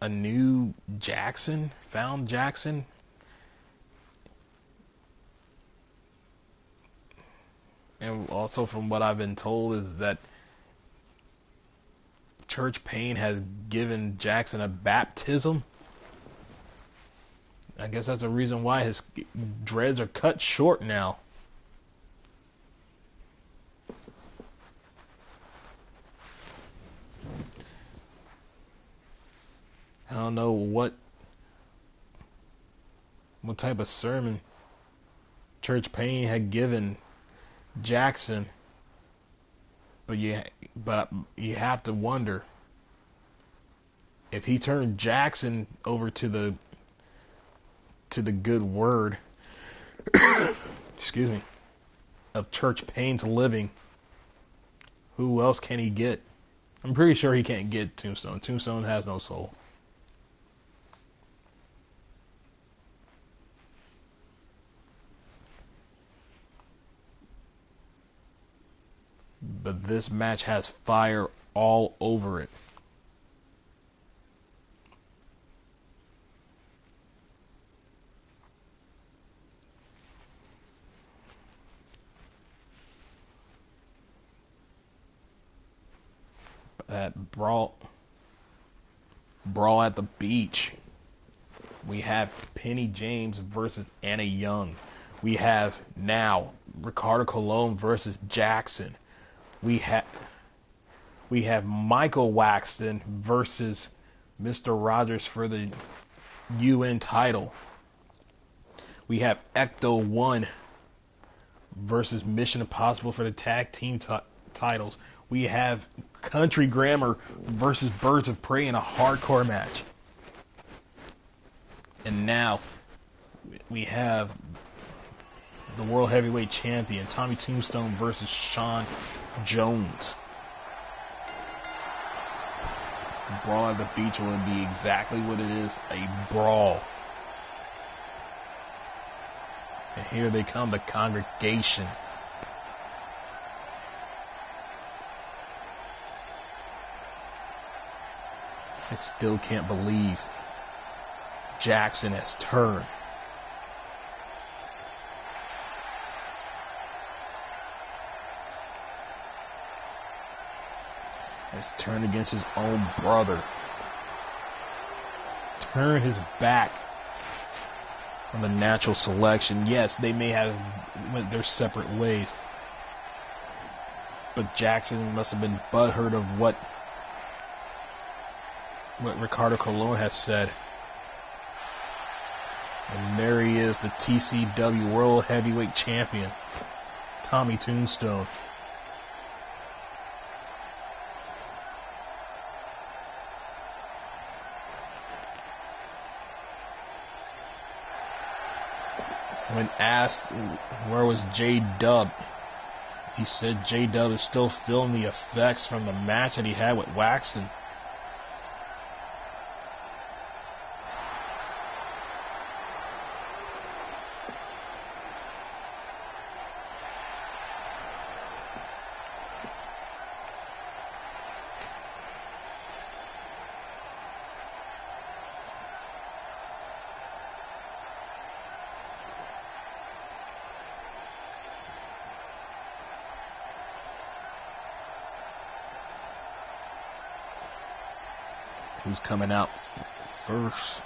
a new Jackson, found Jackson. And also from what I've been told is that Church Payne has given Jackson a baptism. I guess that's the reason why his dreads are cut short now. I don't know what type of sermon Church Payne had given Jackson, but you have to wonder if he turned Jackson over to the good word excuse me, of Church Payne's living, who else can he get? I'm pretty sure he can't get Tombstone. Tombstone has no soul. But this match has fire all over it. At Brawl at the Beach, we have Penny James versus Anna Young. We have now Ricardo Colon versus Jackson. We have Michael Waxton versus Mr. Rogers for the UN title. We have Ecto 1 versus Mission Impossible for the tag team titles. We have Country Grammar versus Birds of Prey in a hardcore match. And now we have the World Heavyweight Champion, Tommy Tombstone versus Sean Jones. Brawl at the Beach will be exactly what it is, a brawl. And here they come, the Congregation. I still can't believe Jackson has turned. Has turned against his own brother. Turned his back on the natural selection. Yes, they may have went their separate ways, but Jackson must have been butthurt of what Ricardo Colon has said. And there he is, the TCW World Heavyweight Champion, Tommy Tombstone. When asked where was J-Dub, he said J-Dub is still feeling the effects from the match that he had with Waxon. Who's coming out first?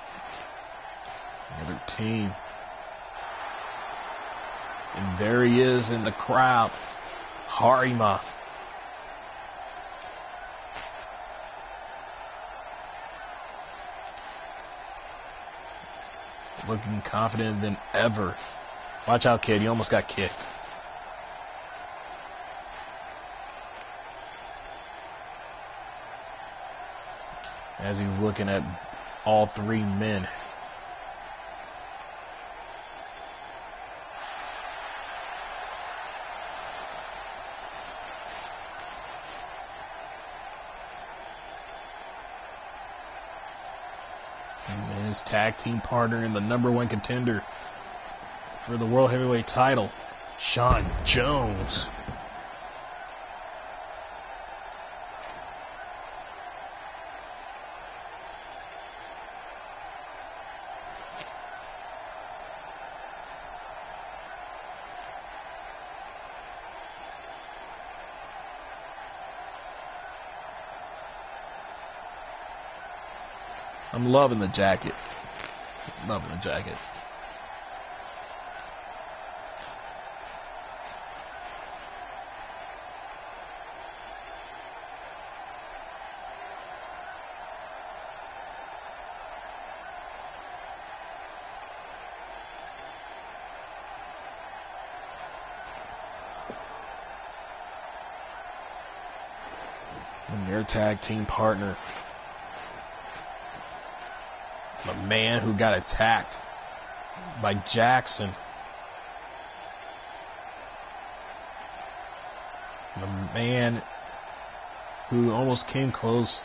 The other team. And there he is in the crowd. Harima. Looking confident than ever. Watch out, kid. You almost got kicked. As he's looking at all three men. And his tag team partner and the #1 contender for the World Heavyweight title, Sean Jones. I'm loving the jacket. Loving the jacket. And their tag team partner, the man who got attacked by Jackson. The man who almost came close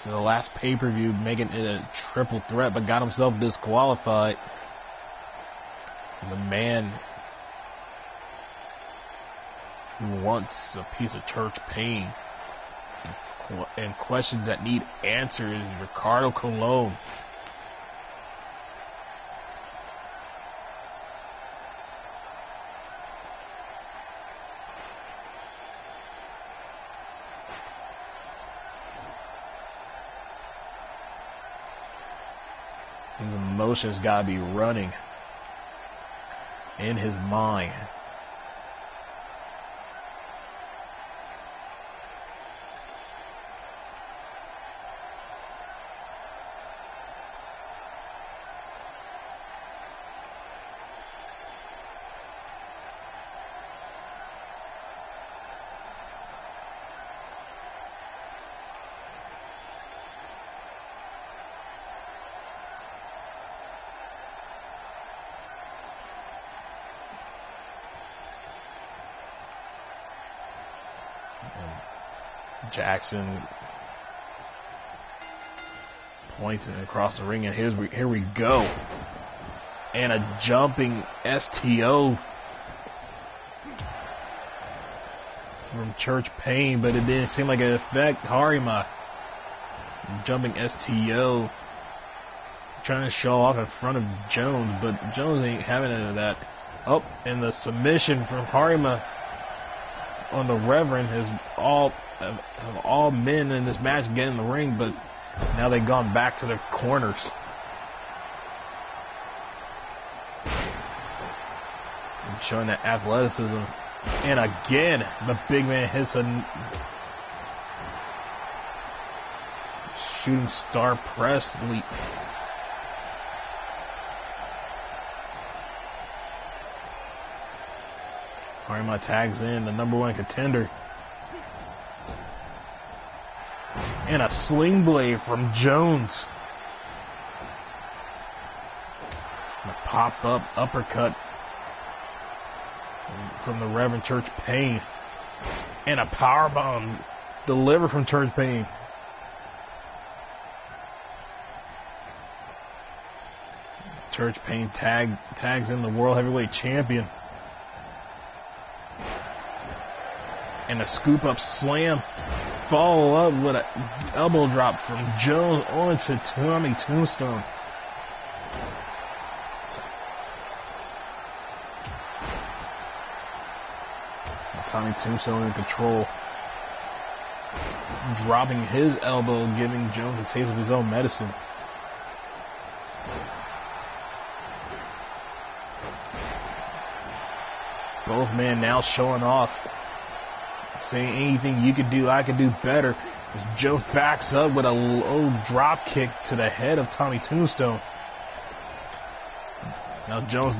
to the last pay-per-view, making it a triple threat, but got himself disqualified. The man who wants a piece of church pain and questions that need answers, Ricardo Colon. His emotions gotta be running in his mind. Jackson pointing across the ring, and here we go. And a jumping STO from Church Pain, but it didn't seem like it affected Harima. jumping STO, trying to show off in front of Jones, but Jones ain't having any of that. Oh, and the submission from Harima on the Reverend have all men in this match get in the ring, but now they've gone back to their corners. And showing that athleticism. And again, the big man hits a shooting star press leap. Harima tags in the #1 contender. And a sling blade from Jones. A pop-up uppercut from the Reverend Church Payne. And a powerbomb delivered from Church Payne. Church Payne tags in the World Heavyweight Champion. And a scoop up slam. Follow up with an elbow drop from Jones onto Tommy Tombstone. Tommy Tombstone in control. Dropping his elbow, giving Jones a taste of his own medicine. Both men now showing off. Saying anything you could do, I could do better. As Jones backs up with a low drop kick to the head of Tommy Tombstone. Now Jones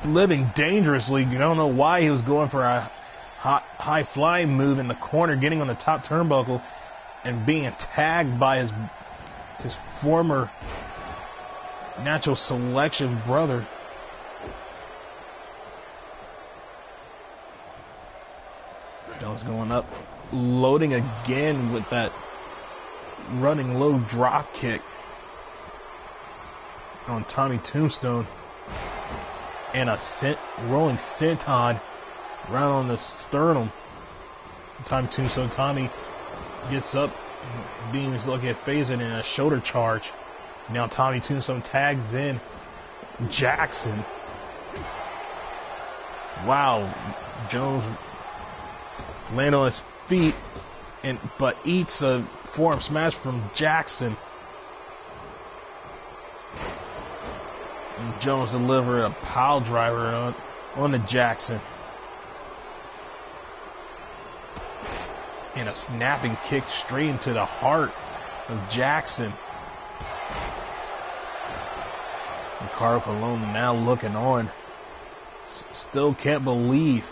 living dangerously. You don't know why he was going for a high flying move in the corner, getting on the top turnbuckle and being tagged by his former natural selection brother. Jones going up, loading again with that running low drop kick on Tommy Tombstone, and a rolling senton right on the sternum. Tommy gets up, being looking at phasing in a shoulder charge. Now Tommy Tombstone tags in Jackson. Wow, Jones land on his feet, but eats a forearm smash from Jackson. And Jones delivered a pile driver on the Jackson. And a snapping kick straight into the heart of Jackson. Ricardo Colon now looking on. Still can't believe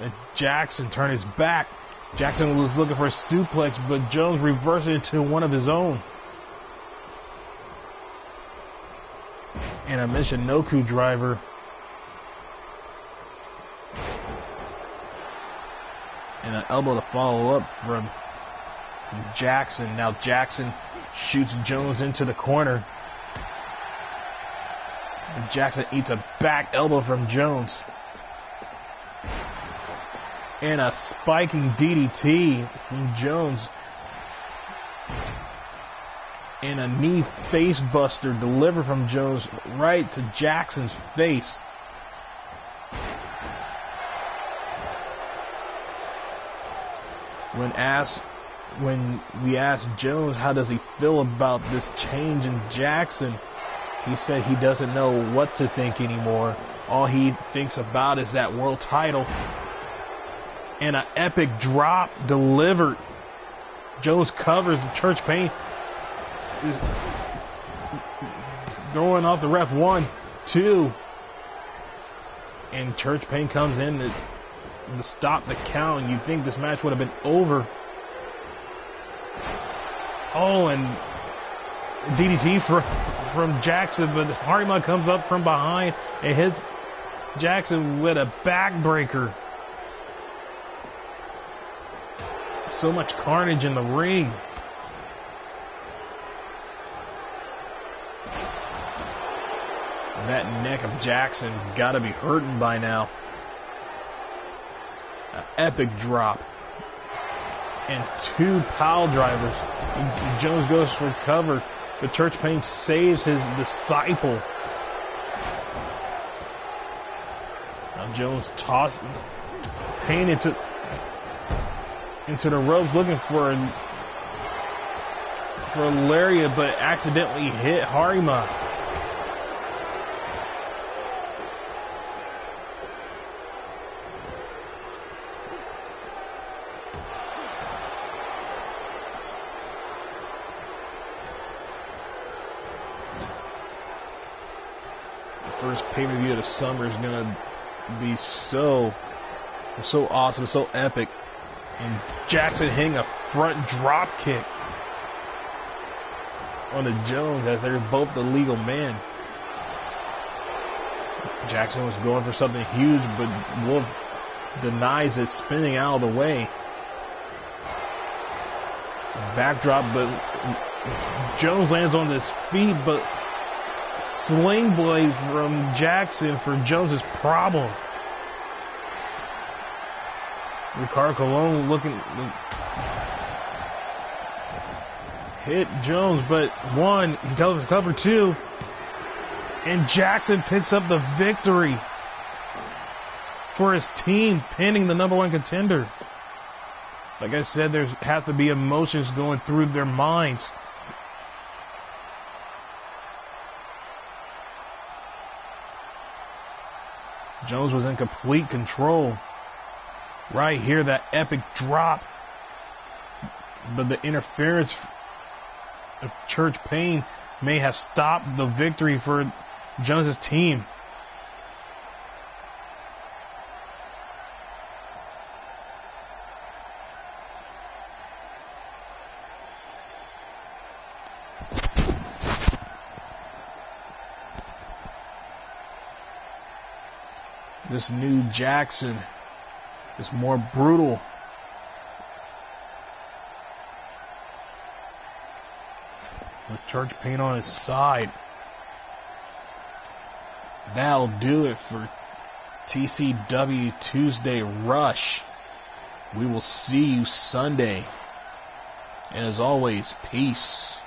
that Jackson turned his back. Jackson was looking for a suplex, but Jones reversed it into one of his own. And a Michinoku driver. And an elbow to follow up from Jackson. Now Jackson shoots Jones into the corner. And Jackson eats a back elbow from Jones. And a spiking DDT from Jones. And a knee face buster delivered from Jones right to Jackson's face. When we asked Jones how does he feel about this change in Jackson, he said he doesn't know what to think anymore. All he thinks about is that world title. And an epic drop delivered. Jones covers the Church Payne. Throwing off the ref 1, 2. And Church Payne comes in to stop the count. You'd think this match would have been over. Oh, and DDT from Jackson, but Harima comes up from behind and hits Jackson with a backbreaker. So much carnage in the ring. That neck of Jackson got to be hurting by now. An epic drop. and 2 pile drivers. Jones goes for cover, but Church Payne saves his disciple. Now Jones tosses Payne into the ropes, looking for a lariat, but accidentally hit Harima. First pay-per-view of the summer is gonna be so awesome, so epic. And Jackson hitting a front drop kick on the Jones as they're both the legal man. Jackson was going for something huge, but Wolf denies it, spinning out of the way. Backdrop, but Jones lands on his feet, but sling blade from Jackson for Jones's problem. Ricardo Colon looking hit Jones, but one, he goes for cover 2, and Jackson picks up the victory for his team, pinning the #1 contender. Like I said, there have to be emotions going through their minds. Jones was in complete control. Right here, that epic drop. But the interference of Church Payne may have stopped the victory for Jones' team. This new Jackson is more brutal. With Church Payne on his side. That'll do it for TCW Tuesday Rush. We will see you Sunday. And as always, peace.